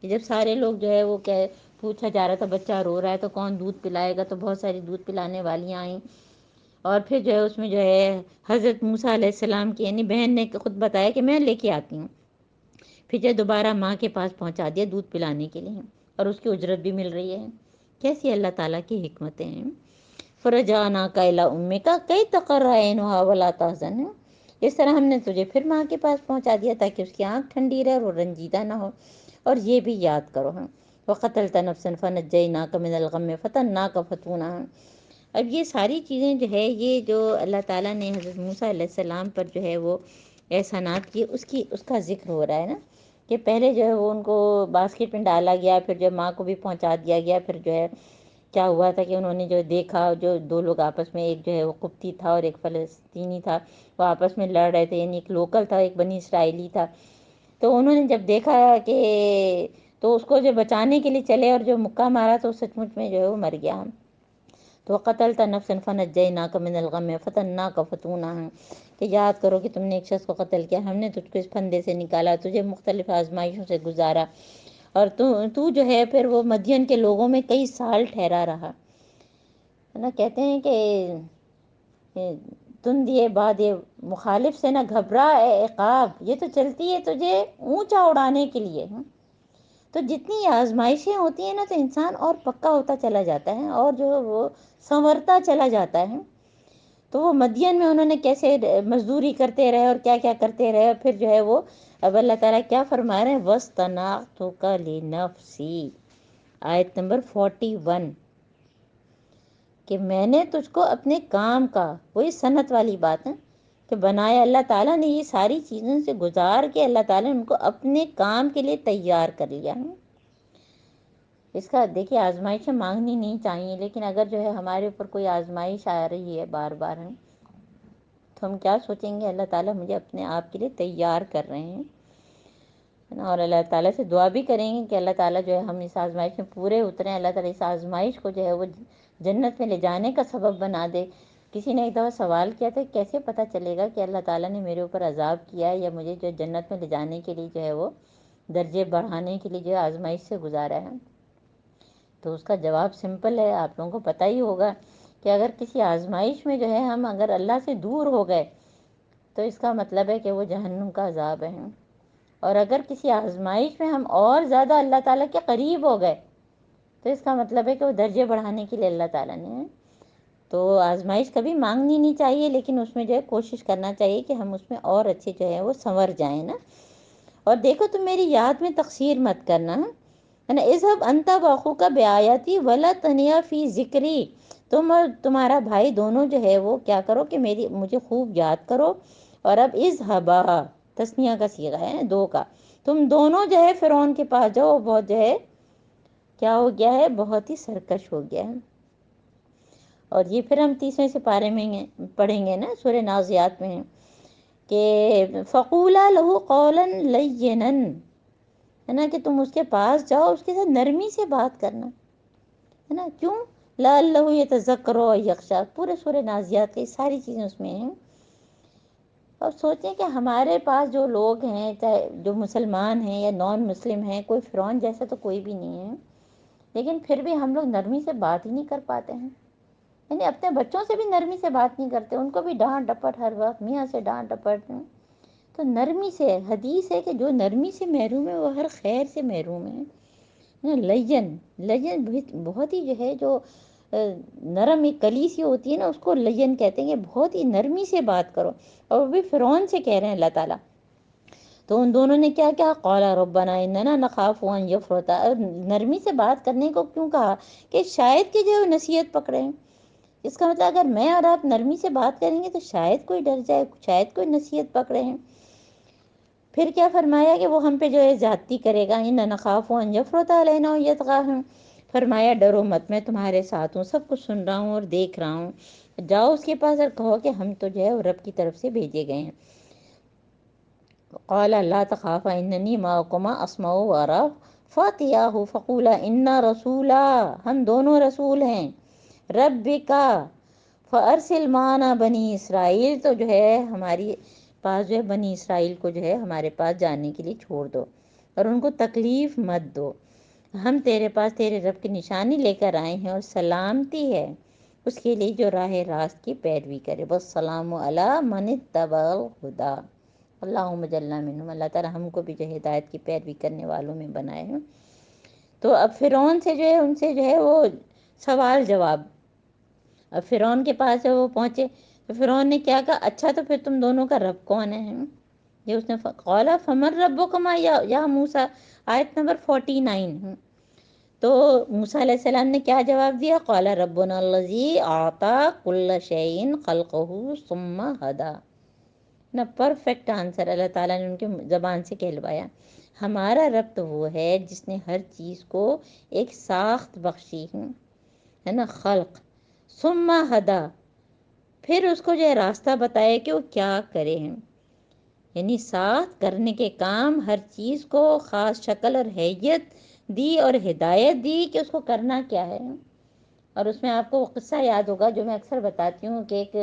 کہ جب سارے لوگ جو ہے وہ پوچھا جا رہا تھا بچہ رو رہا ہے تو کون دودھ پلائے گا، تو بہت ساری دودھ پلانے والیاں آئیں. اور پھر جو ہے اس میں جو ہے حضرت موسیٰ علیہ السلام کی یعنی بہن نے خود بتایا کہ میں لے کے آتی ہوں. پھر جو دوبارہ ماں کے پاس پہنچا دیا دودھ پلانے کے لیے، اور اس کی اجرت بھی مل رہی ہے. کیسی اللہ تعالیٰ کی حکمتیں ہیں. فَرَجَعْنَاكَ إِلَىٰ أُمِّكَ كَيْ تَقَرَّ عَيْنُهَا وَلَا تَحْزَنَ. اس طرح ہم نے تجھے پھر ماں کے پاس پہنچا دیا تاکہ اس کی آنکھ ٹھنڈی رہے اور وہ رنجیدہ نہ ہو. اور یہ بھی یاد کرو ہم وَقَتَلْتَ نَفْسًا فَنَجَّيْنَاكَ مِنَ الْغَمِّ فَتَنَّاكَ فَتُونًا. اب یہ ساری چیزیں جو ہے یہ جو اللہ تعالیٰ نے حضرت موسیٰ علیہ السلام پر جو ہے وہ احسانات کیے اس کا ذکر ہو رہا ہے نا، کہ پہلے جو ہے وہ ان کو باسکٹ میں ڈالا گیا، پھر جو ماں کو بھی پہنچا دیا گیا. پھر جو ہے کیا ہوا تھا کہ انہوں نے جو دیکھا، جو دو لوگ آپس میں، ایک جو ہے وہ قبطی تھا اور ایک فلسطینی تھا، وہ آپس میں لڑ رہے تھے، یعنی ایک لوکل تھا ایک بنی اسرائیلی تھا. تو انہوں نے جب دیکھا کہ تو اس کو جو بچانے کے لیے چلے اور جو مکہ مارا تو سچ مچ میں جو ہے وہ مر گیا. تو قتلت نفسا فنجیناک من الغم فتناک فتونا، کہ یاد کرو کہ تم نے ایک شخص کو قتل کیا، ہم نے تجھ کو اس پھندے سے نکالا، تجھے مختلف آزمائشوں سے گزارا، اور تو جو ہے پھر وہ مدین کے لوگوں میں کئی سال ٹھہرا رہا. ہے نا، کہتے ہیں کہ تم دیے بعد یہ مخالف سے نہ گھبرا اے عقاب، یہ تو چلتی ہے تجھے اونچا اڑانے کے لیے. تو جتنی آزمائشیں ہوتی ہیں نا تو انسان اور پکا ہوتا چلا جاتا ہے اور جو ہے وہ سنورتا چلا جاتا ہے. تو وہ مدین میں انہوں نے کیسے مزدوری کرتے رہے اور کیا کیا کرتے رہے، اور پھر جو ہے وہ اب اللہ تعالیٰ کیا فرما رہے ہیں، وَاسْتَنَعْتُكَ لِنَفْسِي، آیت نمبر 41، کہ میں نے تجھ کو اپنے کام کا، وہی صنعت والی بات ہے کہ بنایا اللہ تعالیٰ نے، یہ ساری چیزوں سے گزار کے اللہ تعالیٰ نے ان کو اپنے کام کے لیے تیار کر لیا ہے. اس کا دیکھیے آزمائشیں مانگنی نہیں چاہیے، لیکن اگر جو ہے ہمارے اوپر کوئی آزمائش آ رہی ہے بار بار ہے تو ہم کیا سوچیں گے، اللہ تعالیٰ مجھے اپنے آپ کے لیے تیار کر رہے ہیں، اور اللہ تعالیٰ سے دعا بھی کریں گے کہ اللہ تعالیٰ جو ہے ہم اس آزمائش میں پورے اتریں، اللہ تعالیٰ اس آزمائش کو جو ہے وہ جنت میں لے جانے کا سبب بنا دے. کسی نے ایک دفعہ سوال کیا تھا کیسے پتہ چلے گا کہ اللہ تعالیٰ نے میرے اوپر عذاب کیا ہے یا مجھے جو جنت میں لے جانے کے لیے جو ہے وہ درجے بڑھانے کے لیے جو ہے آزمائش سے گزارا ہے. تو اس کا جواب سمپل ہے، آپ لوگوں کو پتہ ہی ہوگا کہ اگر کسی آزمائش میں جو ہے ہم اگر اللہ سے دور ہو گئے تو اس کا مطلب ہے کہ وہ جہنم کا عذاب ہے، اور اگر کسی آزمائش میں ہم اور زیادہ اللہ تعالیٰ کے قریب ہو گئے تو اس کا مطلب ہے کہ وہ درجے بڑھانے کے لیے اللہ تعالیٰ نے. تو آزمائش کبھی مانگنی نہیں چاہیے، لیکن اس میں جو ہے کوشش کرنا چاہیے کہ ہم اس میں اور اچھے جو ہے وہ سنور جائیں نا. اور دیکھو تم میری یاد میں تقصیر مت کرنا ہے نا، اذهب انت واخوک بآیاتی ولا تنیا فی ذکری، تم اور تمہارا بھائی دونوں جو ہے وہ کیا کرو کہ مجھے خوب یاد کرو. اور اب اذهبا تسنیہ کا صیغہ ہے دو کا، تم دونوں جو ہے فرعون کے پاس جاؤ، بہت جو ہے کیا ہو گیا ہے، بہت ہی سرکش ہو گیا ہے. اور یہ پھر ہم 30ویں سپارے میں پڑھیں گے نا، سورہ نازیات میں ہے کہ فَقُولَا لَهُ قَوْلًا لَيِّنًا، ہے نا، کہ تم اس کے پاس جاؤ، اس کے ساتھ نرمی سے بات کرنا ہے نا. کیوں؟ لَعَلَّهُ يَتَذَكَّرُ أَوْ يَخْشَىٰ، پورے سورہ نازیات کی ساری چیزیں اس میں ہیں. اور سوچیں کہ ہمارے پاس جو لوگ ہیں، چاہے جو مسلمان ہیں یا نان مسلم ہیں، کوئی فرعون جیسا تو کوئی بھی نہیں ہے، لیکن پھر بھی ہم لوگ نرمی سے بات ہی نہیں کر پاتے ہیں. یعنی اپنے بچوں سے بھی نرمی سے بات نہیں کرتے، ان کو بھی ڈانٹ ڈپٹ ہر وقت، میاں سے ڈانٹ ڈپٹ. تو نرمی سے، حدیث ہے کہ جو نرمی سے محروم ہے وہ ہر خیر سے محروم ہے. لین، لین بہت ہی جو ہے جو نرم ایک کلی سی ہوتی ہے نا، اس کو لین کہتے ہیں کہ بہت ہی نرمی سے بات کرو. اور وہ بھی فرعون سے کہہ رہے ہیں اللہ تعالیٰ. تو ان دونوں نے کیا کیا، قال ربنا اننا نخاف ان یفرط، نرمی سے بات کرنے کو کیوں کہا کہ شاید کہ جو نصیحت پکڑیں. اس کا مطلب اگر میں اور آپ نرمی سے بات کریں گے تو شاید کوئی ڈر جائے، شاید کوئی نصیحت پکڑے ہیں. پھر کیا فرمایا کہ وہ ہم پہ جو ہے زیادتی کرے گا، ان نخاف ان یفرط علینا یطغى، فرمایا ڈرو مت، میں تمہارے ساتھ ہوں، سب کچھ سن رہا ہوں اور دیکھ رہا ہوں. جاؤ اس کے پاس اور کہو کہ ہم تو جو ہے رب کی طرف سے بھیجے گئے ہیں. قال لا تخافا اننی معکما اسمع وارى فاتیاہ فقولا انا رسولا، ہم دونوں رسول ہیں ربکا فارسل معنا بنی اسرائیل، تو جو ہے ہماری پاس جو ہے بنی اسرائیل کو جو ہے ہمارے پاس جانے کے لیے چھوڑ دو اور ان کو تکلیف مت دو. ہم تیرے پاس تیرے رب کی نشانی لے کر آئے ہیں، اور سلامتی ہے اس کے لیے جو راہ راست کی پیروی کرے. والسلام علی من اتبع الہدی، اللہم اجعلنا منہم، اللہ تعالی ہم کو بھی جو ہدایت کی پیروی کرنے والوں میں بنائے ہیں. تو اب فرعون سے جو ہے ان سے جو ہے وہ سوال جواب، اب فرعون کے پاس وہ پہنچے تو فرعون نے کیا کہا، اچھا تو پھر تم دونوں کا رب کون ہے؟ یہ اس نے قال فمن ربکما یا موسیٰ، آیت نمبر 49. تو موسیٰ علیہ السلام نے کیا جواب دیا، قال ربنا الذی اعطی کل شیء خلقہ ثم ہدی نا. پرفیکٹ آنسر اللہ تعالیٰ نے ان کے زبان سے کہلوایا. ہمارا رب تو وہ ہے جس نے ہر چیز کو ایک ساخت بخشی ہے نا، خلق، ثم ہدی، پھر اس کو جو ہے راستہ بتایا کہ وہ کیا کرے ہیں. یعنی ساتھ کرنے کے کام، ہر چیز کو خاص شکل اور حیثیت دی اور ہدایت دی کہ اس کو کرنا کیا ہے. اور اس میں آپ کو وہ قصہ یاد ہوگا جو میں اکثر بتاتی ہوں کہ ایک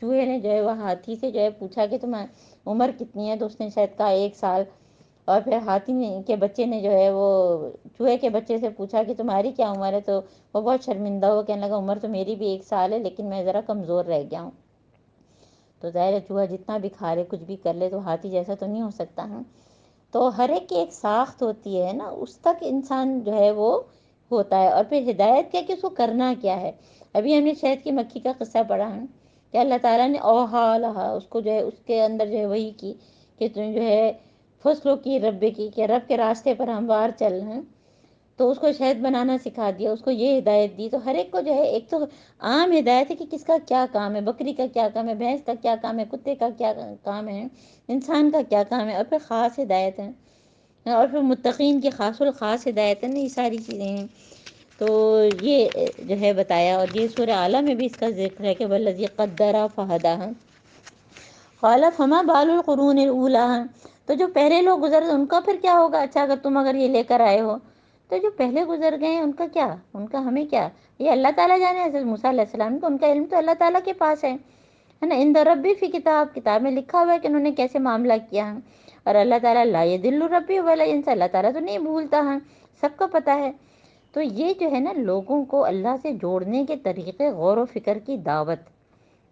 چوہے نے جو ہے وہ ہاتھی سے جو ہے پوچھا کہ تم عمر کتنی ہے، تو اس نے شاید کہا 1 سال. اور پھر ہاتھی کے بچے نے جو ہے وہ چوہے کے بچے سے پوچھا کہ تمہاری کیا عمر ہے، تو وہ بہت شرمندہ ہو کہنے لگا عمر تو میری بھی 1 سال ہے، لیکن میں ذرا کمزور رہ گیا ہوں. تو ظاہر ہے چوہا جتنا بھی کھا لے، کچھ بھی کر لے، تو ہاتھی جیسا تو نہیں ہو سکتا ہے. تو ہر ایک کی ایک ساخت ہوتی ہے نا، اس تک انسان جو ہے وہ ہوتا ہے. اور پھر ہدایت کیا کہ اس کو کرنا کیا ہے. ابھی ہم نے شہد کی مکھی کا قصہ پڑھا ہے کہ اللہ تعالیٰ نے اوہا لہا، اس کو جو ہے اس کے اندر جو ہے وہی کی کہ تم جو ہے فصلوں کی رب کی، کہ رب کے راستے پر ہموار چل ہیں. تو اس کو شہد بنانا سکھا دیا، اس کو یہ ہدایت دی. تو ہر ایک کو جو ہے ایک تو عام ہدایت ہے کہ کس کا کیا کام ہے، بکری کا کیا کام ہے، بھینس کا کیا کام ہے، کتے کا کیا کام ہے، انسان کا کیا کام ہے. اور پھر خاص ہدایت ہے، اور پھر متقین کی خاص الخاص ہدایت ہے نا. یہ ساری چیزیں ہیں. تو یہ جو ہے بتایا. اور یہ سورہ اعلیٰ میں بھی اس کا ذکر ہے کہ والذی قدر فہدی. قال فما بال القرون الاولی. تو جو پہلے لوگ گزر ان کا پھر کیا ہوگا. اچھا اگر یہ لے کر آئے ہو تو جو پہلے گزر گئے ہیں ان کا کیا، ان کا ہمیں کیا. یہ اللہ تعالیٰ جانے. حضرت موسیٰ علیہ السلام کو ان کا علم تو اللہ تعالیٰ کے پاس ہے نا. عند ربی فی کتاب میں لکھا ہوا ہے کہ انہوں نے کیسے معاملہ کیا ہے. اور اللہ تعالیٰ لا یضل ربی ولا ینسیٰ، اللہ تعالیٰ تو نہیں بھولتا ہے، سب کو پتہ ہے. تو یہ جو ہے نا لوگوں کو اللہ سے جوڑنے کے طریقے، غور و فکر کی دعوت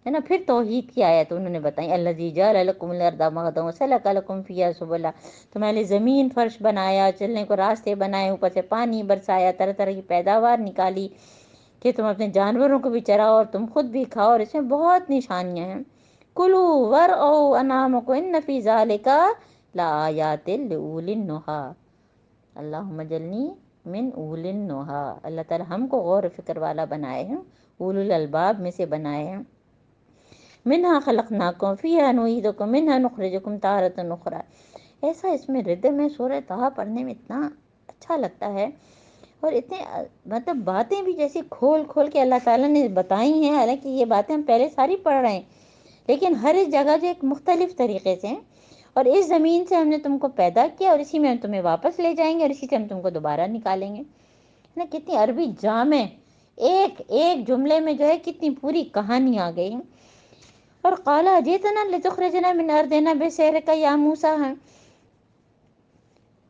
ہے نا. پھر توحید کی آیت انہوں نے بتائی. الذی جعل لکم الارض مہدا وسلک لکم فیہا سبلا. تمہارے لیے زمین فرش بنایا، چلنے کو راستے بنائے، اوپر سے پانی برسایا، طرح طرح کی پیداوار نکالی کہ تم اپنے جانوروں کو بھی چراؤ اور تم خود بھی کھاؤ. اور اس میں بہت نشانیاں ہیں. کلوا ورعوا انعامکم ان فی ذلک لآیات لأولی النہی. اللہم اجعلنی من اولی النہی. اللہ تعالی ہم کو غور و فکر والا بنائے ہیں، اولو الالباب میں سے بنائے ہیں. منہا خلقناکم فیہا نعیدکم منہا نخرجکم تارۃ اخری. ایسا اس میں ردم ہے. سورہ طہ پڑھنے میں اتنا اچھا لگتا ہے، اور اتنے مطلب باتیں بھی جیسے کھول کھول کے اللہ تعالیٰ نے بتائی ہیں. حالانکہ یہ باتیں ہم پہلے ساری پڑھ رہے ہیں، لیکن ہر ایک جگہ جو ایک مختلف طریقے سے. اور اس زمین سے ہم نے تم کو پیدا کیا، اور اسی میں ہم تمہیں واپس لے جائیں گے، اور اسی سے ہم تم کو دوبارہ نکالیں گے نا. کتنی عربی جامع، ایک ایک جملے میں جو ہے کتنی پوری کہانی آ گئی. اور قال اجئتنا لتخرجنا من ارضنا بسحرک یا موسیٰ.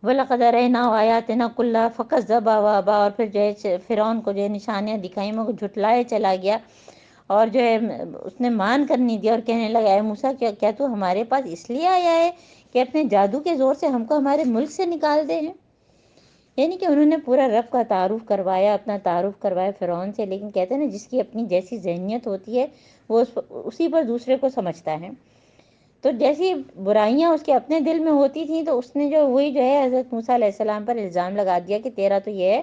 وَلَقَدْ أَرَيْنَاهُ آيَاتِنَا كُلَّهَا فَكَذَّبَ وَأَبَىٰ. اور پھر جو ہے فرعون کو جو ہے نشانیاں دکھائیں، وہ جھٹلائے چلا گیا، اور جو ہے اس نے مان کر نہیں دیا. اور کہنے لگا اے موسیٰ کیا تو ہمارے پاس اس لیے آیا ہے کہ اپنے جادو کے زور سے ہم کو ہمارے ملک سے نکال دے ہیں. یعنی کہ انہوں نے پورا رب کا تعارف کروایا، اپنا تعارف کروایا فرعون سے. لیکن کہتے ہیں نا جس کی اپنی جیسی ذہنیت ہوتی ہے وہ اسی پر دوسرے کو سمجھتا ہے. تو جیسی برائیاں اس کے اپنے دل میں ہوتی تھیں، تو اس نے جو وہی جو ہے حضرت موسیٰ علیہ السلام پر الزام لگا دیا کہ تیرا تو یہ ہے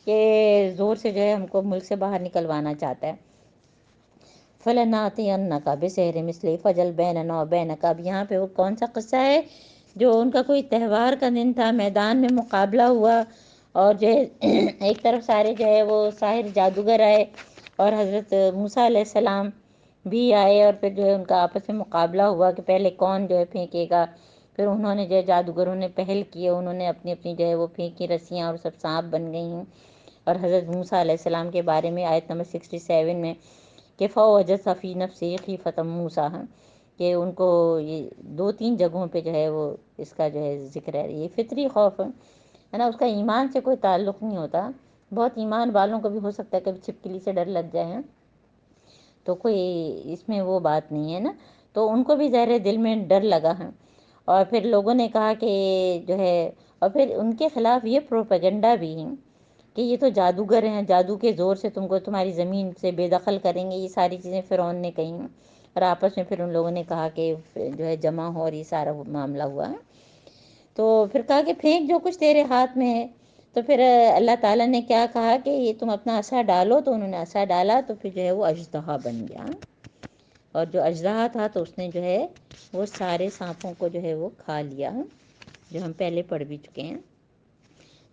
کہ زور سے جو ہے ہم کو ملک سے باہر نکلوانا چاہتا ہے. فَلَنَأْتِيَنَّكَ بِسِحْرٍ مِثْلِهِ فَاجْعَلْ بَيْنَنَا وَبَيْنَكَ. اب یہاں پہ وہ کون سا قصہ ہے؟ جو ان کا کوئی تہوار کا دن تھا، میدان میں مقابلہ ہوا، اور جو ہے ایک طرف سارے جو ہے وہ ساحر جادوگر آئے، اور حضرت موسیٰ علیہ السلام بھی آئے. اور پھر جو ہے ان کا آپس میں مقابلہ ہوا کہ پہلے کون جو ہے پھینکے گا. پھر انہوں نے جو ہے جادوگروں نے پہل کی، انہوں نے اپنی اپنی جو ہے وہ پھینکی رسیاں، اور سب سانپ بن گئی ہیں. اور حضرت موسیٰ علیہ السلام کے بارے میں آیت نمبر 67 میں کہ فَوَجَدَ فِي نَفْسِهِ خِیفَةً مُوسیٰ، کہ ان کو یہ 2-3 جگہوں پہ جو ہے وہ اس کا جو ہے ذکر ہے. یہ فطری خوف ہے نا، اس کا ایمان سے کوئی تعلق نہیں ہوتا. بہت ایمان والوں کو بھی ہو سکتا ہے کبھی چھپکلی سے ڈر لگ جائے، تو کوئی اس میں وہ بات نہیں ہے نا. تو ان کو بھی ظاہر دل میں ڈر لگا ہے. اور پھر لوگوں نے کہا کہ جو ہے، اور پھر ان کے خلاف یہ پروپیگنڈا بھی ہے کہ یہ تو جادوگر ہیں، جادو کے زور سے تم کو تمہاری زمین سے بے دخل کریں گے. یہ ساری چیزیں فرعون نے کہیں، اور آپس میں پھر ان لوگوں نے کہا کہ جو ہے جمع ہو، اور یہ سارا معاملہ ہوا ہے. تو پھر کہا کہ پھینک جو کچھ تیرے ہاتھ میں ہے. تو پھر اللہ تعالیٰ نے کیا کہا کہ یہ تم اپنا عصا ڈالو. تو انہوں نے عصا ڈالا، تو پھر جو ہے وہ اژدہا بن گیا. اور جو اژدہا تھا تو اس نے جو ہے وہ سارے سانپوں کو جو ہے وہ کھا لیا، جو ہم پہلے پڑھ بھی چکے ہیں.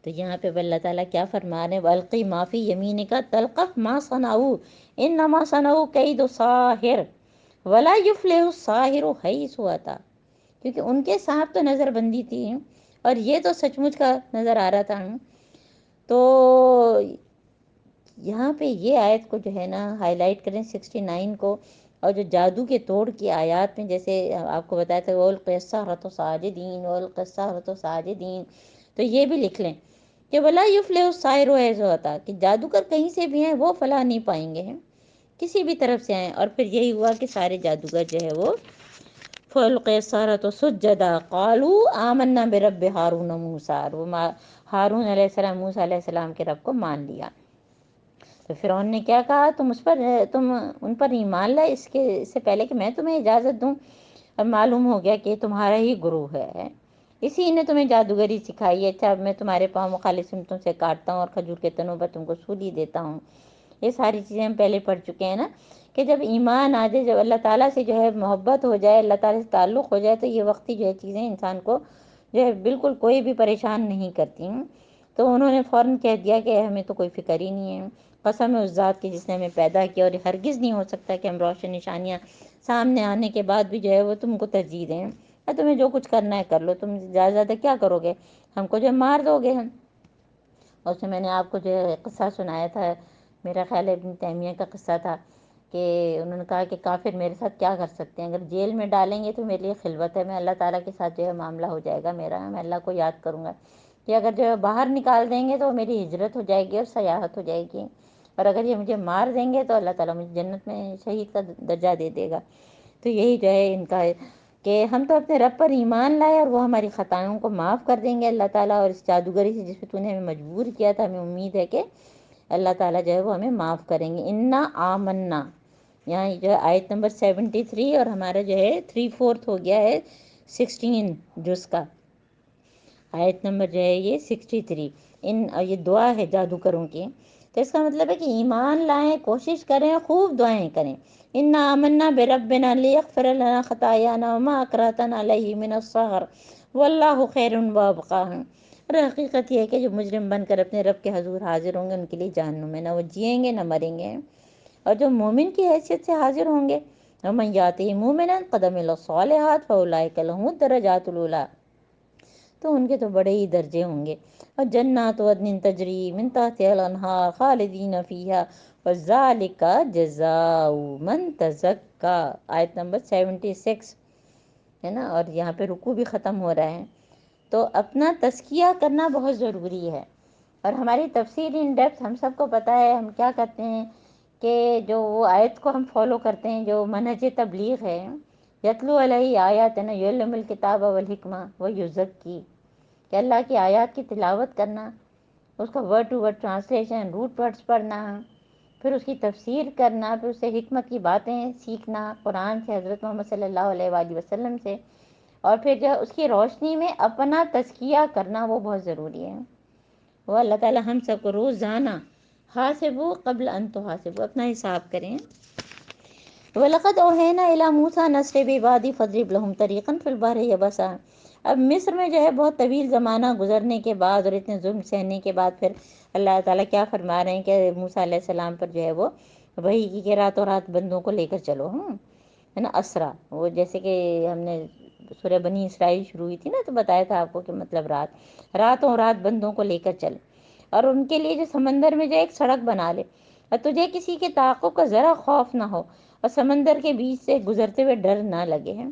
تو یہاں پہ اللہ تعالیٰ کیا فرما رہے ہیں؟ وَأَلْقِ مَا فِي يَمِينِكَ تَلْقَفْ مَا صَنَعُوا إِنَّمَا صَنَعُوا كَيْدُ سَاحِرٍ وَلَا يُفْلِحُ السَّاحِرُ حَيْثُ أَتَىٰ. کیونکہ ان کے سانپ تو نظر بندی تھی، اور یہ تو سچ مچ کا نظر آ رہا تھا. تو یہاں پہ یہ آیت کو جو ہے نا ہائی لائٹ کریں 69 کو. اور جو جادو کے توڑ کی آیات میں جیسے آپ کو بتایا تھا وَأُلْقِيَ السَّحَرَةُ سَاجِدِينَ وَأُلْقِيَ السَّحَرَةُ سَاجِدِينَ، تو یہ بھی لکھ لیں کہ وَلَا يُفْلِحُ السَّاحِرُ حَيْثُ أَتَىٰ، کہ جادوگر کہیں سے بھی ہیں وہ فلاح نہیں پائیں گے، ہیں کسی بھی طرف سے آئیں. اور پھر یہی ہوا کہ سارے جادوگر جو ہے وہ فَأُلْقِيَ السَّحَرَةُ سُجَّدًا قَالُوا آمَنَّا بِرَبِّ ہارون وموسیٰ، وہ ہارون علیہ السلام موسیٰ علیہ السلام کے رب کو مان لیا۔ تو فرعون نے کیا کہا، تم ان پر ایمان لائے اس سے پہلے کہ میں تمہیں اجازت دوں؟ اب معلوم ہو گیا کہ تمہارا ہی گروہ ہے، اسی نے تمہیں جادوگری سکھائی ہے۔ اچھا، اب میں تمہارے پاؤں مخالف سمتوں سے کاٹتا ہوں اور کھجور کے تنوں پر تم کو سولی دیتا ہوں۔ یہ ساری چیزیں ہم پہلے پڑھ چکے ہیں نا، کہ جب ایمان آ جائے، جب اللہ تعالیٰ سے جو ہے محبت ہو جائے، اللہ تعالیٰ سے تعلق ہو جائے، تو یہ وقتی جو ہے چیزیں انسان کو جو ہے بالکل کوئی بھی پریشان نہیں کرتی ہیں۔ تو انہوں نے فوراً کہہ دیا کہ ہمیں تو کوئی فکر ہی نہیں ہے، قسم ہے اس ذات کی جس نے ہمیں پیدا کیا، اور ہرگز نہیں ہو سکتا کہ ہم روشن نشانیاں سامنے آنے کے بعد بھی جو ہے وہ تم کو ترجیح دیں، اور تمہیں جو کچھ کرنا ہے کر لو، تم زیادہ زیادہ کیا کرو گے، ہم کو جو مار دو گے ہم۔ اور اس میں میں نے آپ کو جو ہے قصہ سنایا تھا، میرا خیال ہے ابن تیمیہ کا قصہ تھا، کہ انہوں نے کہا کہ کافر میرے ساتھ کیا کر سکتے ہیں، اگر جیل میں ڈالیں گے تو میرے لیے خلوت ہے، میں اللہ تعالیٰ کے ساتھ جو ہے معاملہ ہو جائے گا میرا، میں اللہ کو یاد کروں گا، کہ اگر جو ہے باہر نکال دیں گے تو میری ہجرت ہو جائے گی اور سیاحت ہو جائے گی، اور اگر یہ مجھے مار دیں گے تو اللہ تعالیٰ مجھے جنت میں شہید کا درجہ دے دے گا۔ تو یہی جو ہے ان کا ہے کہ ہم تو اپنے رب پر ایمان لائے اور وہ ہماری خطاؤں کو معاف کر دیں گے اللہ تعالیٰ، اور اس جادوگری سے جس پہ تو نے ہمیں مجبور کیا تھا، ہمیں امید ہے کہ اللہ تعالیٰ جو ہے وہ ہمیں معاف کریں گے۔ انا آمنا، یہاں جو ہے آیت نمبر 73، اور ہمارا جو ہے 3/4 ہو گیا ہے 16 جز کا، آیت نمبر جو ہے یہ 63۔ یہ دعا ہے جادوگروں کی، تو اس کا مطلب ہے کہ ایمان لائیں، کوشش کریں، خوب دعائیں کریں۔ انا آمنا بربنا لیغفر لنا خطایانا وما اکرہتنا علیہ من السحر واللہ خیر وابقی۔ اور حقیقت یہ ہے کہ جو مجرم بن کر اپنے رب کے حضور حاضر ہوں گے، ان کے لیے جہنم میں نہ وہ جئیں گے نہ مریں گے، اور جو مومن کی حیثیت سے حاضر ہوں گے، ومن یأتہ مؤمنا قد عمل الصالحات فاولئک لهم الدرجات العلی، تو ان کے تو بڑے ہی درجے ہوں گے۔ اور جنات عدن تجری من تحتها الانہار خالدین فیہا وذالک جزاء من تزکی، آیت نمبر 76 ہے نا، اور یہاں پہ رکوع بھی ختم ہو رہا ہے۔ تو اپنا تزکیہ کرنا بہت ضروری ہے، اور ہماری تفسیر ان ڈیپتھ ہم سب کو پتہ ہے، ہم کیا کرتے ہیں کہ جو وہ آیت کو ہم فالو کرتے ہیں، جو منہج تبلیغ ہے، یتلو علیہ آیاتنا یعلم الکتاب والحکمہ ویزکی، کہ اللہ کی آیات کی تلاوت کرنا، اس کا word to word translation, root words پڑھنا، پھر اس کی تفسیر کرنا، پھر اس سے حکمت کی باتیں سیکھنا قرآن سے، حضرت محمد صلی اللہ علیہ وآلہ وسلم سے، اور پھر جو اس کی روشنی میں اپنا تزکیہ کرنا، وہ بہت ضروری ہے۔ وہ اللہ تعالی ہم سب کو روزانہ حاسبو قبل ان تحاسبو، اپنا حساب کریں۔ وَلَقَدْ أَوْحَيْنَا إِلَىٰ مُوسَىٰ نَسْرِ بِعِبَادِي فَاضْرِبْ لَهُمْ طَرِيقًا فِي الْبَحْرِ يَبَسًا۔ اب مصر میں جو ہے بہت طویل زمانہ گزرنے کے بعد اور اتنے ظلم سہنے کے بعد پھر اللہ تعالیٰ کیا فرما رہے ہیں کہ موسیٰ علیہ السلام پر جو ہے وہ وحی کی کہ راتوں رات بندوں کو لے کر چلو، ہے نا، اسرا، وہ جیسے کہ ہم نے سورہ بنی اسرائیل شروع ہوئی تھی نا، تو بتایا تھا آپ کو کہ مطلب راتوں رات بندوں کو لے کر چل، اور ان کے لیے جو سمندر میں جو ایک سڑک بنا لے، اور تجھے کسی کے تعاقب کا ذرا خوف نہ ہو، اور سمندر کے بیچ سے گزرتے ہوئے ڈر نہ لگے ہیں،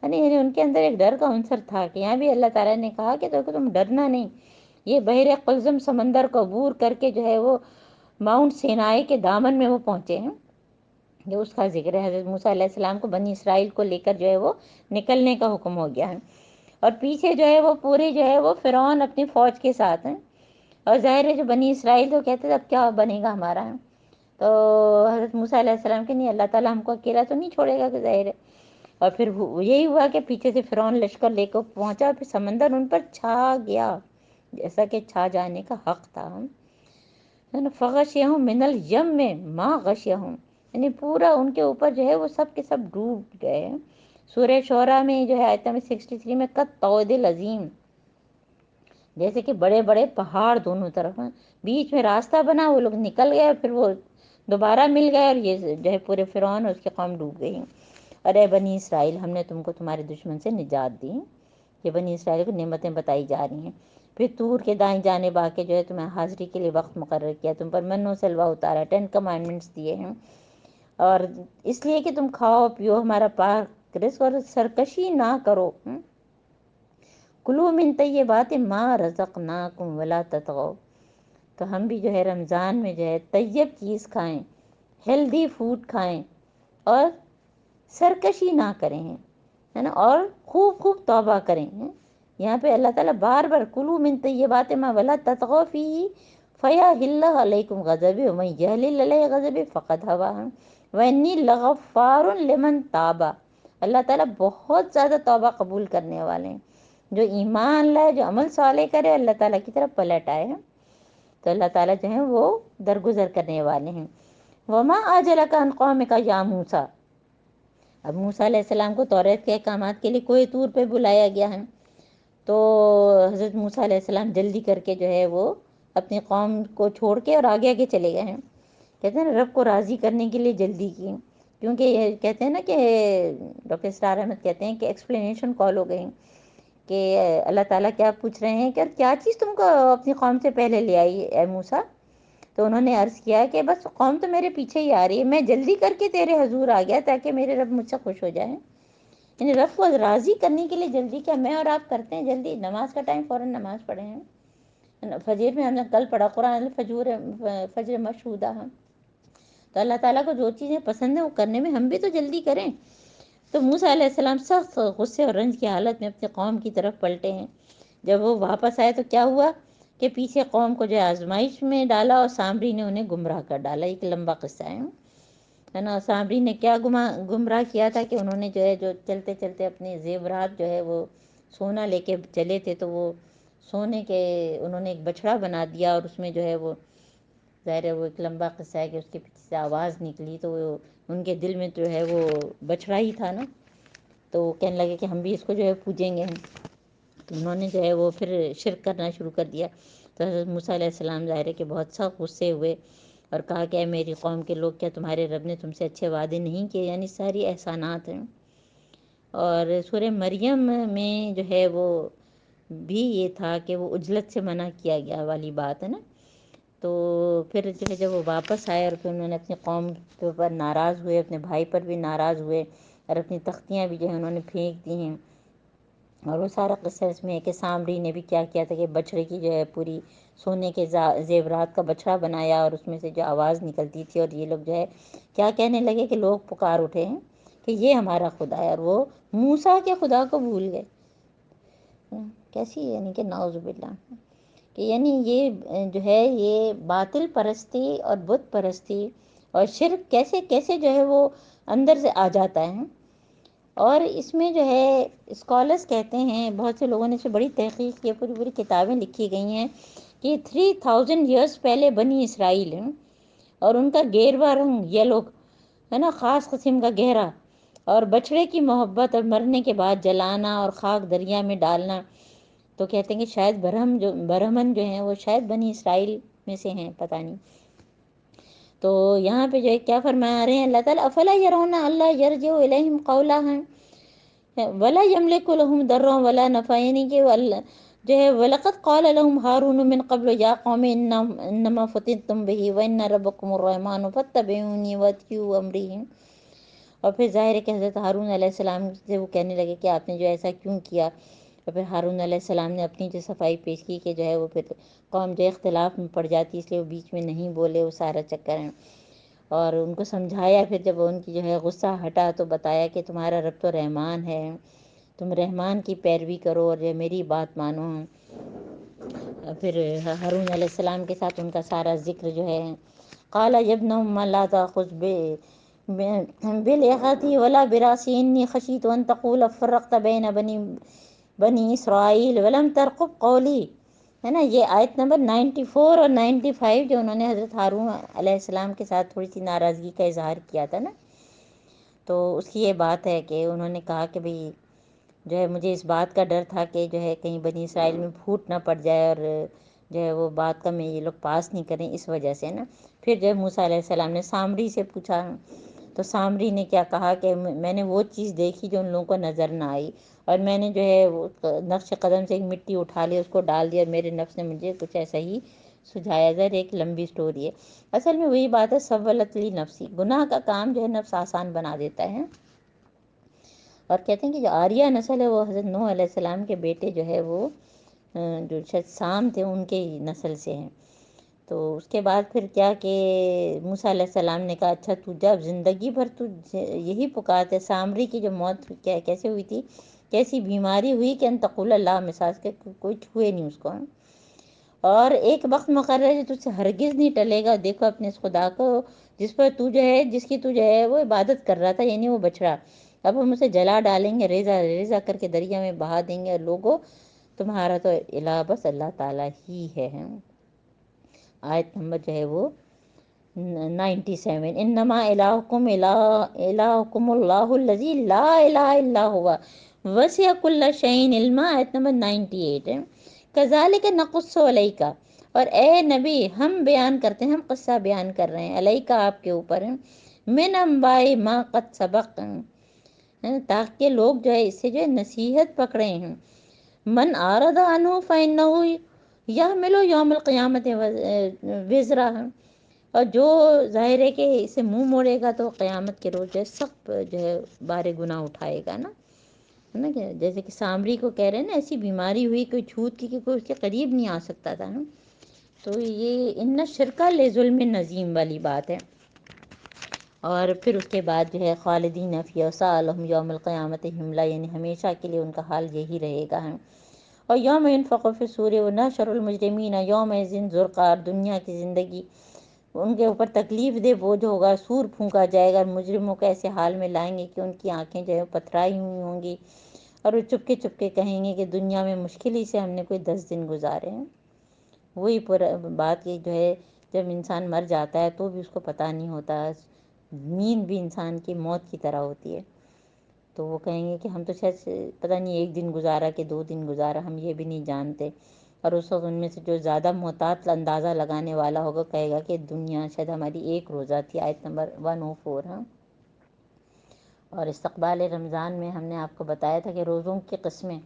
یعنی ان کے اندر ایک ڈر کا عنصر تھا، کہ یہاں بھی اللہ تعالیٰ نے کہا کہ تم ڈرنا نہیں۔ یہ بحر قلزم سمندر کو عبور کر کے جو ہے وہ ماؤنٹ سینائی کے دامن میں وہ پہنچے ہیں، جو اس کا ذکر ہے، حضرت موسیٰ علیہ السلام کو بنی اسرائیل کو لے کر جو ہے وہ نکلنے کا حکم ہو گیا ہے، اور پیچھے جو ہے وہ پورے جو ہے وہ فرعون اپنی فوج کے ساتھ ہیں، اور ظاہر ہے جو بنی اسرائیل تو کہتے تھے اب کیا بنے گا ہمارا، تو حضرت موسیٰ علیہ السلام کہ نہیں، اللہ تعالیٰ ہم کو اکیلا تو نہیں چھوڑے گا، کہ ظاہر ہے، اور پھر یہی ہوا کہ پیچھے سے فرعون لشکر لے کر پہنچا، پھر سمندر ان پر چھا گیا جیسا کہ چھا جانے کا حق تھا، فغشیہم من الیم ما غشیہم، یعنی پورا ان کے اوپر جو ہے وہ سب کے سب ڈوب گئے۔ سورہ شعراء میں جو ہے آیت نمبر 63 میں کالطود العظیم، جیسے کہ بڑے بڑے پہاڑ دونوں طرف ہیں، بیچ میں راستہ بنا، وہ لوگ نکل گئے، پھر وہ دوبارہ مل گئے، اور یہ جو ہے پورے فرعون اور اس کی قوم ڈوب گئی۔ ارے بنی اسرائیل، ہم نے تم کو تمہارے دشمن سے نجات دی، یہ بنی اسرائیل کو نعمتیں بتائی جا رہی ہیں۔ پھر طور کے دائیں جانب آ کے جو ہے تمہیں حاضری کے لیے وقت مقرر کیا، تم پر من و سلوہ اتارا، 10 کمانڈمنٹس دیے ہیں، اور اس لیے کہ تم کھاؤ پیو ہمارا پاک رزق اور سرکشی نہ کرو۔ کلوا من طیبات ما رزقناکم ولا تطغوا، تو ہم بھی جو ہے رمضان میں جو ہے طیب چیز کھائیں، ہیلدی فوڈ کھائیں، اور سرکشی نہ کریں، ہے ہے نا، اور خوب خوب توبہ کریں. یہاں پہ اللہ تعالیٰ بار بار کلو من طیبات ما ولا تطغوا فیہ فیحل علیکم غضبی ومن یحلل علیہ غضبی فقد ہوا وانی لغفار لمن تابا. اللہ تعالیٰ بہت زیادہ توبہ قبول کرنے والے ہیں. جو ایمان لائے، جو عمل صالح کرے، اللہ تعالیٰ کی طرف پلٹ آئے ہیں، تو اللہ تعالیٰ جو ہیں وہ درگزر کرنے والے ہیں. وما آجلک عن قومک یا موسیٰ. اب موسیٰ علیہ السلام کو توریت کے احکامات کے لیے کوہ طور پہ بلایا گیا ہے، تو حضرت موسیٰ علیہ السلام جلدی کر کے جو ہے وہ اپنی قوم کو چھوڑ کے اور آگے آگے چلے گئے ہیں. کہتے ہیں نا رب کو راضی کرنے کے لیے جلدی کی، کیونکہ یہ کہتے ہیں نا کہ ڈاکٹر اسرار احمد کہتے ہیں کہ ایکسپلینیشن کال ہو گئی کہ اللہ تعالیٰ کیا پوچھ رہے ہیں کہ کیا چیز تم کو اپنی قوم سے پہلے لے آئی اے موسیٰ. تو انہوں نے عرض کیا کہ بس قوم تو میرے پیچھے ہی آ رہی ہے، میں جلدی کر کے تیرے حضور آ گیا تاکہ میرے رب مجھ سے خوش ہو جائیں. یعنی رب کو راضی کرنے کے لیے جلدی. کیا میں اور آپ کرتے ہیں جلدی؟ نماز کا ٹائم فوراً نماز پڑھے ہیں، فجر میں ہم نے کل پڑھا قرآن الفجور فجر مشہودہ. تو اللہ تعالیٰ کو جو چیزیں پسند ہیں وہ کرنے میں ہم بھی تو جلدی کریں. تو موسیٰ علیہ السلام سخت غصے اور رنج کی حالت میں اپنی قوم کی طرف پلٹے ہیں. جب وہ واپس آئے تو کیا ہوا کہ پیچھے قوم کو جو ہے آزمائش میں ڈالا اور سامری نے انہیں گمراہ کر ڈالا. ایک لمبا قصہ ہے نا. سامری نے کیا گمراہ کیا تھا کہ انہوں نے جو ہے جو چلتے چلتے اپنے زیورات جو ہے وہ سونا لے کے چلے تھے، تو وہ سونے کے انہوں نے ایک بچھڑا بنا دیا، اور اس میں جو ہے وہ ظاہر ہے وہ ایک لمبا قصہ ہے کہ اس کے پیچھے سے آواز نکلی، تو وہ ان کے دل میں جو ہے وہ بچھڑا ہی تھا نا، تو کہنے لگے کہ ہم بھی اس کو جو ہے پوجیں گے. تو انہوں نے جو ہے وہ پھر شرک کرنا شروع کر دیا. تو حضرت موسیٰ علیہ السلام ظاہر ہے کہ بہت سخت غصے ہوئے اور کہا کہ اے میری قوم کے لوگ، کیا تمہارے رب نے تم سے اچھے وعدے نہیں کیے؟ یعنی ساری احسانات ہیں. اور سورہ مریم میں جو ہے وہ بھی یہ تھا کہ وہ عجلت سے منع کیا گیا والی بات ہے نا. تو پھر جو ہے جب وہ واپس آئے اور پھر انہوں نے اپنی قوم کے اوپر ناراض ہوئے، اپنے بھائی پر بھی ناراض ہوئے، اور اپنی تختیاں بھی جو ہے انہوں نے پھینک دی ہیں. اور وہ سارا قصہ اس میں ہے کہ سامری نے بھی کیا کیا تھا کہ بچڑے کی جو ہے پوری سونے کے زیورات کا بچڑا بنایا، اور اس میں سے جو آواز نکلتی تھی، اور یہ لوگ جو ہے کیا کہنے لگے کہ لوگ پکار اٹھے ہیں کہ یہ ہمارا خدا ہے، اور وہ موسیٰ کے خدا کو بھول گئے. کیسی یعنی کہ نعوذ باللہ، کہ یعنی یہ جو ہے یہ باطل پرستی اور بت پرستی اور شرک کیسے کیسے جو ہے وہ اندر سے آ جاتا ہے. اور اس میں جو ہے اسکالرس کہتے ہیں، بہت سے لوگوں نے اسے بڑی تحقیق کی، پوری پوری کتابیں لکھی گئی ہیں کہ 3000 ایئرس پہلے بنی اسرائیل ہیں، اور ان کا گیروا رنگ یلو ہے نا، خاص قسم کا گہرا، اور بچڑے کی محبت اور مرنے کے بعد جلانا اور خاک دریا میں ڈالنا. تو کہتے ہیں کہ شاید برہمن جو ہیں وہ شاید بنی اسرائیل میں سے ہیں، پتہ نہیں. تو یہاں پہ جو ہے کیا فرما رہے ہیں اللہ تعالیٰ، افلا یرون اللہ یرجع الیہم قولا ہے ولا یملک لهم ضرا ولا نفع، یعنی کہ جو ہے وَلَقَدْ قَالَ لَهُمْ هَارُونُ مِنْ قَبْلُ يَا قَوْمِ إِنَّمَا فُتِنْتُمْ بِهِ وَإِنَّ رَبَّكُمُ الرَّحْمَنُ فَاتَّبِعُونِي وَأَطِيعُوا أَمْرِي. اور پھر ظاہر ہے کہ حضرت ہارون علیہ السلام سے وہ کہنے لگے کہ آپ نے جو ایسا کیوں کیا. اور پھر ہارون علیہ السلام نے اپنی جو صفائی پیش کی کہ جو ہے وہ پھر قوم جو اختلاف میں پڑ جاتی، اس لیے وہ بیچ میں نہیں بولے، وہ سارا چکر ہے. اور ان کو سمجھایا، پھر جب ان کی جو ہے غصہ ہٹا تو بتایا کہ تمہارا رب تو رحمان ہے، تم رحمان کی پیروی کرو اور میری بات مانو. پھر ہارون علیہ السلام کے ساتھ ان کا سارا ذکر جو ہے قال يا ابن ام لا تاخذ بلغتی ولا براسي اني خشيت ان تقول فرقت بين بنی اسرائیل ولم ترقب قولی، ہے نا. یہ آیت نمبر 94 اور 95 جو انہوں نے حضرت ہارون علیہ السلام کے ساتھ تھوڑی سی ناراضگی کا اظہار کیا تھا نا، تو اس کی یہ بات ہے کہ انہوں نے کہا کہ بھئی جو ہے مجھے اس بات کا ڈر تھا کہ جو ہے کہیں بنی اسرائیل میں پھوٹ نہ پڑ جائے، اور جو ہے وہ بات کا میں یہ لوگ پاس نہیں کریں، اس وجہ سے نا. پھر جو ہے موسیٰ علیہ السلام نے سامری سے پوچھا، تو سامری نے کیا کہا کہ میں نے وہ چیز دیکھی جو ان لوگوں کو نظر نہ آئی، اور میں نے جو ہے وہ نقش قدم سے ایک مٹی اٹھا لی، اس کو ڈال دیا، اور میرے نفس نے مجھے کچھ ایسا ہی سجھایا. ذرا ایک لمبی سٹوری ہے. اصل میں وہی بات ہے، سولت لی نفسی، گناہ کا کام جو ہے نفس آسان بنا دیتا ہے. اور کہتے ہیں کہ جو آریہ نسل ہے وہ حضرت نوح علیہ السلام کے بیٹے جو ہے وہ جو شاید سام تھے ان کے نسل سے ہیں. تو اس کے بعد پھر کیا کہ موسیٰ علیہ السلام نے کہا اچھا تو جب زندگی بھر تو یہی پکارتے، سامری کی جو موت کیسے ہوئی تھی، کیسی بیماری ہوئی کہ ان تقول اللہ مساس کے کوئی چھوئے نہیں اس کو، اور ایک وقت مقرر ہے تجھ سے ہرگز نہیں ٹلے گا. دیکھو اپنے اس خدا کو جس پر تو جو ہے، جس کی تو جو ہے وہ عبادت کر رہا تھا، یعنی وہ بچڑا، اب ہم اسے جلا ڈالیں گے، ریزہ ریزہ کر کے دریا میں بہا دیں گے، اور لوگوں تمہارا تو الہ بس اللہ تعالیٰ ہی ہے. آیت نمبر جو ہے وہ 97. انما الہکم الہکم اللہ الذی لا الہ الا ہوا وسع کل شیء علما. آیت نمبر 98 ہے. کذالک نقص علیک، اور اے نبی ہم بیان کرتے ہیں، ہم قصہ بیان کر رہے ہیں، علیک آپ کے اوپر، من انباء ما قد سبق، تاکہ لوگ جو ہے اس سے جو ہے نصیحت پکڑے ہیں. من اعرض عنہ فانہ یحمل یوم القیامت وزرہ، اور جو ظاہر ہے کہ اسے منہ موڑے گا تو قیامت کے روز جو ہے سخت جو ہے بار گناہ اٹھائے گا نا، ہے نا. کہ جیسے کہ سامری کو کہہ رہے ہیں نا ایسی بیماری ہوئی کوئی چھوت کی کہ کوئی اس کے قریب نہیں آ سکتا تھا نا. تو یہ ان شرکا لظلم نظیم والی بات ہے. اور پھر اس کے بعد جو ہے خالدین فیہ وساء یوم القیامت حملا، یعنی ہمیشہ کے لیے ان کا حال یہی رہے گا. اور یوم ینفخ فی الصور ونحشر المجرمین یومئذ زرقا، دنیا کی زندگی ان کے اوپر تکلیف دہ بوجھ ہوگا، سور پھونکا جائے گا، مجرموں کو ایسے حال میں لائیں گے کہ ان کی آنکھیں جو ہے پتھرائی ہوئی ہوں گی، اور وہ چپکے چپکے کہیں گے کہ دنیا میں مشکل ہی سے ہم نے کوئی 10 دن گزارے ہیں. وہی پورا بات یہ جو ہے جب انسان مر جاتا ہے تو بھی اس کو پتہ نہیں ہوتا، نیند بھی انسان کی موت کی طرح ہوتی ہے. تو وہ کہیں گے کہ ہم تو شاید پتہ نہیں 1 دن گزارا کہ 2 دن گزارا، ہم یہ بھی نہیں جانتے. اور اس وقت ان میں سے جو زیادہ محتاط اندازہ لگانے والا ہوگا کہے گا کہ دنیا شاید ہماری 1 روزہ تھی. آیت نمبر 104. ہاں. اور استقبال رمضان میں ہم نے آپ کو بتایا تھا کہ روزوں کی قسمیں،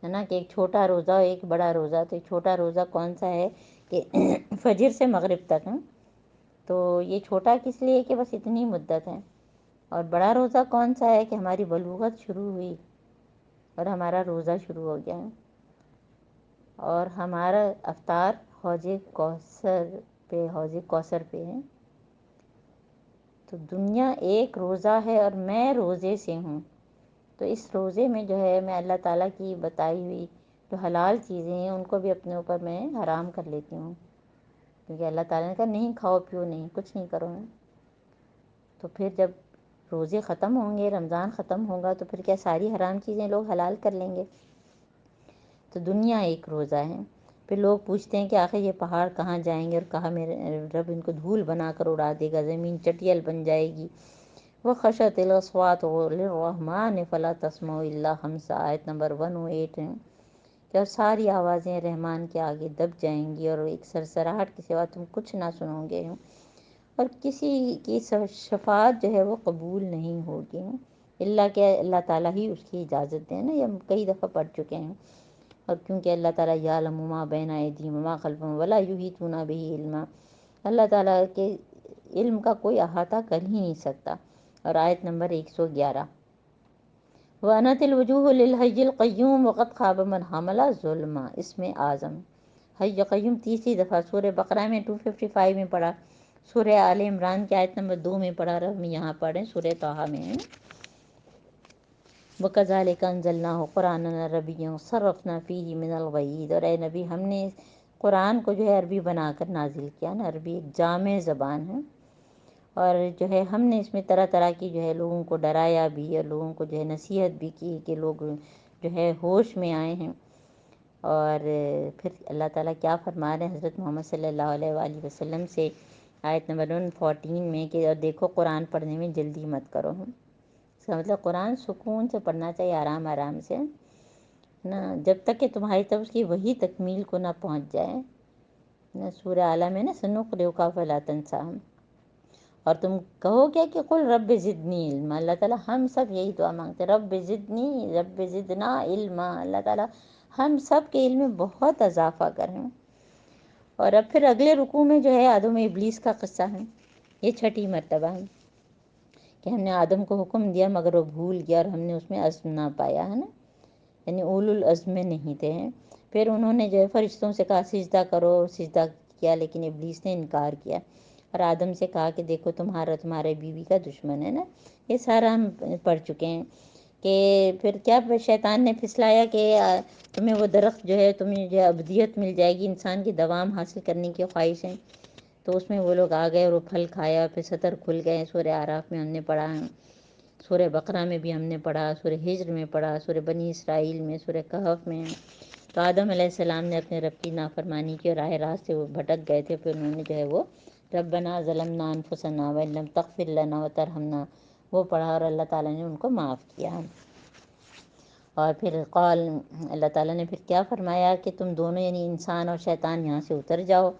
ہے نا، کہ ایک چھوٹا روزہ اور ایک بڑا روزہ. تو ایک چھوٹا روزہ کون سا ہے کہ فجر سے مغرب تک، تو یہ چھوٹا کس لیے کہ بس اتنی مدت ہے. اور بڑا روزہ کون سا ہے کہ ہماری بلوغت شروع ہوئی اور ہمارا روزہ شروع ہو گیا ہے، اور ہمارا افطار حوض کوثر پہ ہے. تو دنیا ایک روزہ ہے اور میں روزے سے ہوں. تو اس روزے میں جو ہے میں اللہ تعالیٰ کی بتائی ہوئی جو حلال چیزیں ہیں ان کو بھی اپنے اوپر میں حرام کر لیتی ہوں، کیونکہ اللہ تعالیٰ نے کہا نہیں کھاؤ پیو، نہیں کچھ نہیں کرو. تو پھر جب روزے ختم ہوں گے، رمضان ختم ہوگا، تو پھر کیا ساری حرام چیزیں لوگ حلال کر لیں گے. تو دنیا ایک روزہ ہے. پھر لوگ پوچھتے ہیں کہ آخر یہ پہاڑ کہاں جائیں گے، اور کہاں میرے رب ان کو دھول بنا کر اڑا دے گا، زمین چٹیل بن جائے گی. وخشت الاصوات للرحمن فلا تسمع الا همسا. آیت نمبر 108 ہے کہ ساری آوازیں رحمان کے آگے دب جائیں گی، اور ایک سرسراہٹ کے سوا تم کچھ نہ سنو گے، اور کسی کی شفاعت جو ہے وہ قبول نہیں ہوگی اللہ کہ اللہ تعالیٰ ہی اس کی اجازت دیں نا. یہ ہم کئی دفعہ پڑھ چکے ہیں. اور کیونکہ اللہ تعالیٰ یعلم ما بین ایدیہم وما خلفہم ولا یحیطون بہ علما، اللہ تعالیٰ کے علم کا کوئی احاطہ کر ہی نہیں سکتا. اور آیت نمبر 111 وَأَنَتِ الْوُجُوهُ لِلْحَيِّ الْقَيُّومِ وَقَدْ خَابَ مَنْ حَمَلَ ظُلْمًا. اسم اعظم حی قیوم 30 دفعہ سورہ بقرہ میں 255 میں پڑھا، سورہ آل عمران کی آیت نمبر 2 میں پڑھا، ہم یہاں پڑھیں سورہ طٰہٰ میں ہے. وَكَذَلِكَ أَنزَلْنَاهُ قُرْآنًا عَرَبِيًّا صَرَّفْنَا فِيهِ مِنَ الْوَعِيدِ. اور اے نبی ہم نے قرآن کو جو ہے عربی بنا کر نازل کیا نا. عربی ایک جامع زبان ہے، اور جو ہے ہم نے اس میں طرح طرح کی جو ہے لوگوں کو ڈرایا بھی، اور لوگوں کو جو ہے نصیحت بھی کی کہ لوگ جو ہے ہوش میں آئے ہیں. اور پھر اللہ تعالیٰ کیا فرما رہے ہیں حضرت محمد صلی اللہ علیہ وآلہ وسلم سے آیت نمبر 114 میں کہ اور دیکھو قرآن پڑھنے میں جلدی مت کرو. اس کا مطلب قرآن سکون سے پڑھنا چاہیے، آرام آرام سے نا، جب تک کہ تمہاری طرف اس کی وہی تکمیل کو نہ پہنچ جائے نا. سورہ اعلیٰ میں نا سنقرئک فلا تنسیٰ، اور تم کہو کیا کہ قل رب زدنی علما. اللہ تعالیٰ ہم سب یہی دعا مانگتے ہیں، رب زدنا علما. اللہ تعالیٰ ہم سب کے علم میں بہت اضافہ کریں. اور اب پھر اگلے رکوع میں جو ہے آدم و ابلیس کا قصہ ہے. یہ 6ٹھی مرتبہ ہے کہ ہم نے آدم کو حکم دیا مگر وہ بھول گیا، اور ہم نے اس میں عزم نہ پایا، ہے نا، یعنی اولو العزم میں نہیں تھے. پھر انہوں نے جو ہے فرشتوں سے کہا سجدہ کرو، سجدہ کیا لیکن ابلیس نے انکار کیا، اور آدم سے کہا کہ دیکھو تمہارے بیوی کا دشمن ہے نا، یہ سارا ہم پڑھ چکے ہیں کہ پھر کیا شیطان نے پھسلایا کہ تمہیں وہ درخت جو ہے تمہیں جو ابدیت مل جائے گی، انسان کی دوام حاصل کرنے کی خواہشیں، تو اس میں وہ لوگ آ گئے اور وہ پھل کھایا، پھر سطر کھل گئے۔ سورہ اعراف میں ہم نے پڑھا ہے، سورہ بقرہ میں بھی ہم نے پڑھا، سورہ ہجر میں پڑھا، سورہ بنی اسرائیل میں، سورہ کہف میں۔ تو آدم علیہ السلام نے اپنے رب کی نافرمانی کی اور راہ راست سے وہ بھٹک گئے تھے، پھر انہوں نے جو ہے وہ ربنا ظلمنا انفسنا وان لم تغفر لنا وترحمنا وہ پڑھا، اور اللہ تعالیٰ نے ان کو معاف کیا۔ اور پھر قال اللہ تعالیٰ نے پھر کیا فرمایا کہ تم دونوں یعنی انسان اور شیطان یہاں سے اتر جاؤ،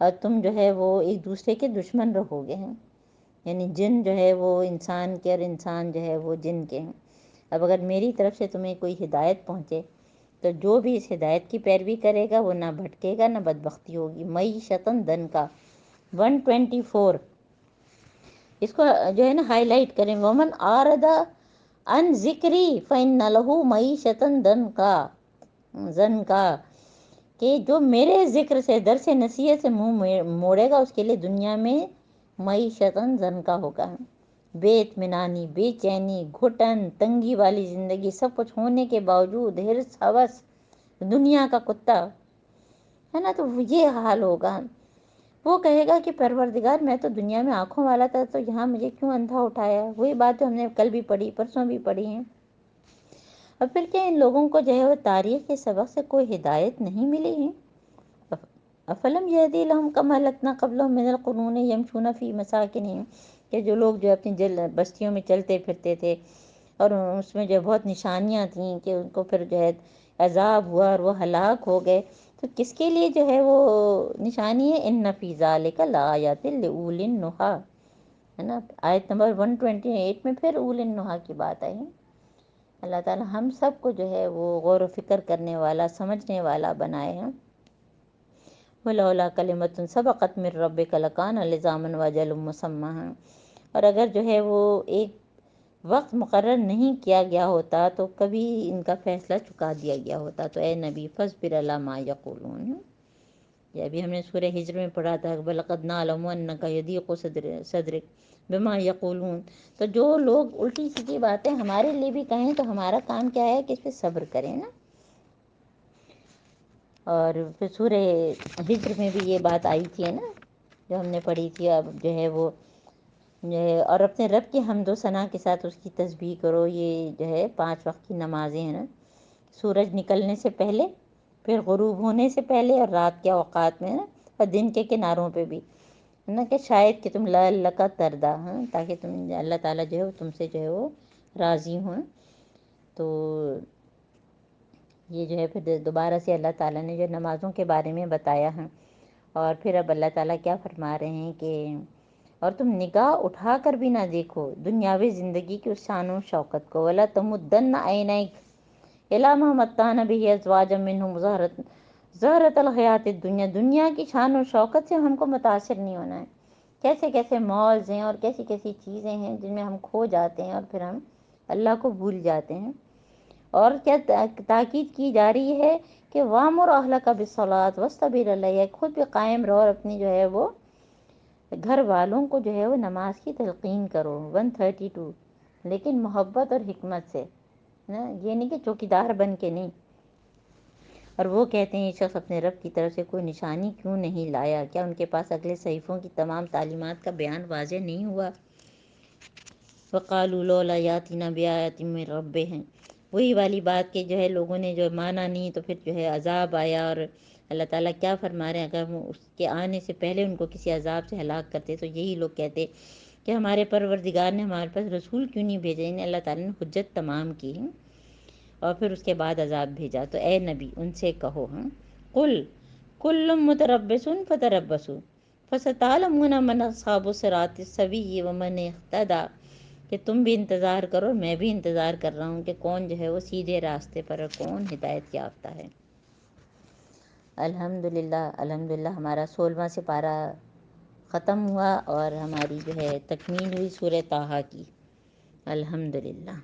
اور تم جو ہے وہ ایک دوسرے کے دشمن رہو گے ہیں، یعنی جن جو ہے وہ انسان کے اور انسان جو ہے وہ جن کے ہیں۔ اب اگر میری طرف سے تمہیں کوئی ہدایت پہنچے تو جو بھی اس ہدایت کی پیروی کرے گا وہ نہ بھٹکے گا نہ بدبختی ہوگی۔ معیشتاً دن کا 124 اس کو جو ہے نا ہائی لائٹ کریں، ومن آردا ان ذکری فإن لہ معیشتاً زن کا کہ جو میرے ذکر سے درس نصیحت سے منہ موڑے گا اس کے لیے دنیا میں معیشتاً زن کا ہوگا، بے اطمینانی، بے چینی، گھٹن، تنگی والی زندگی، سب کچھ ہونے کے باوجود حرص ہوس، دنیا کا کتا ہے نا، تو یہ حال ہوگا۔ وہ کہے گا کہ پروردگار میں تو دنیا میں آنکھوں والا تھا تو یہاں مجھے کیوں اندھا اٹھایا؟ وہی بات ہم نے کل بھی پڑھی، پرسوں بھی پڑھی ہیں۔ اور پھر کیا ان لوگوں کو جو ہے وہ تاریخ کے سبق سے کوئی ہدایت نہیں ملی ہے؟ افلم یہدی لہم کما اہلکنا قبلہم من القرون یمشون فی مساکنہم، کہ جو لوگ جو اپنی بستیوں میں چلتے پھرتے تھے اور اس میں جو بہت نشانیاں تھیں کہ ان کو پھر جو ہے عذاب ہوا اور وہ ہلاک ہو گئے، تو کس کے لیے جو ہے وہ نشانی ہے؟ ان فی ذالک لآیات لأولی النہی، ہے نا، آیت نمبر 128 میں پھر اولی النہی کی بات آئی ہے۔ اللہ تعالی ہم سب کو جو ہے وہ غور و فکر کرنے والا، سمجھنے والا بنائے ہیں۔ وَلَوْلَا كَلِمَةٌ سَبَقَتْ مِن رَّبِّكَ لَكَانَ لِزَامًا وَأَجَلٌ مُّسَمًّى، اور اگر جو ہے وہ ایک وقت مقرر نہیں کیا گیا ہوتا تو کبھی ان کا فیصلہ چکا دیا گیا ہوتا۔ تو اے نبی فاصبر علی ما یقولون، یہ ابھی ہم نے سورہ ہجر میں پڑھا تھا، وَلَقَدْ نَعْلَمُ أَنَّكَ يَضِيقُ صَدْرُكَ بِمَا يَقُولُونَ، تو جو لوگ الٹی سیدھی باتیں ہمارے لیے بھی کہیں تو ہمارا کام کیا ہے کہ اس پہ صبر کریں نا۔ اور پھر سورہ ہجر میں بھی یہ بات آئی تھی نا جو ہم نے پڑھی تھی، اب جو ہے وہ اور اپنے رب کی حمد و ثنا کے ساتھ اس کی تسبیح کرو، یہ جو ہے 5 وقت کی نمازیں ہیں نا، سورج نکلنے سے پہلے، پھر غروب ہونے سے پہلے اور رات کے اوقات میں نا، اور دن کے کناروں پہ بھی ہے نا، کہ شاید کہ تم لعلک ترضیٰ، ہاں، تاکہ تم اللہ تعالیٰ جو ہے وہ تم سے جو ہے وہ راضی ہوں۔ تو یہ جو ہے پھر دوبارہ سے اللہ تعالیٰ نے جو نمازوں کے بارے میں بتایا ہے، اور پھر اب اللہ تعالیٰ کیا فرما رہے ہیں کہ اور تم نگاہ اٹھا کر بھی نہ دیکھو دنیاوی زندگی کی اس شان و شوکت کو، وَلَا تَمُدَّنَّ عَيْنَيْكَ إِلَىٰ مَا مَتَّعْنَا بِهِ أَزْوَاجًا مِّنْهُمْ زَهْرَةَ الْحَيَاةِ الدُّنْيَا، دنیا کی شان و شوکت سے ہم کو متاثر نہیں ہونا ہے۔ کیسے کیسے مالز ہیں اور کیسی کیسی چیزیں ہیں جن میں ہم کھو جاتے ہیں اور پھر ہم اللہ کو بھول جاتے ہیں۔ اور کیا تاکید کی جا رہی ہے کہ وَأْمُرْ أَهْلَكَ بِالصَّلَاةِ وَاصْطَبِرْ عَلَيْهَا، خود بھی قائم رہو اور اپنی جو ہے وہ گھر والوں کو جو ہے وہ نماز کی تلقین کرو۔ 132 لیکن محبت اور حکمت سے نا، یہ نہیں کہ چوکیدار بن کے نہیں۔ اور وہ کہتے ہیں یہ شخص اپنے رب کی طرف سے کوئی نشانی کیوں نہیں لایا؟ کیا ان کے پاس اگلے صحیفوں کی تمام تعلیمات کا بیان واضح نہیں ہوا؟ وَقَالُوا لَوْلَا يَأْتِينَا بِآیَةٍ مِّن رَّبِّهِ، وہی والی بات کہ جو ہے لوگوں نے جو مانا نہیں تو پھر جو ہے عذاب آیا، اور اللہ تعالیٰ کیا فرما رہے ہیں، اگر وہ اس کے آنے سے پہلے ان کو کسی عذاب سے ہلاک کرتے تو یہی لوگ کہتے کہ ہمارے پروردگار نے ہمارے پاس رسول کیوں نہیں بھیجے، انہیں اللہ تعالیٰ نے حجت تمام کی ہے اور پھر اس کے بعد عذاب بھیجا۔ تو اے نبی ان سے کہو، ہاں، قل کل متربص فتربصوا فستعلمون من اصحاب الصراط السوی ومن اهتدی، کہ تم بھی انتظار کرو، میں بھی انتظار کر رہا ہوں کہ کون جو ہے وہ سیدھے راستے پر اور کون ہدایت یافتہ ہے۔ الحمدللہ ہمارا 16واں سپارہ ختم ہوا اور ہماری جو ہے تکمیل ہوئی سورہ طٰہٰ کی، الحمدللہ۔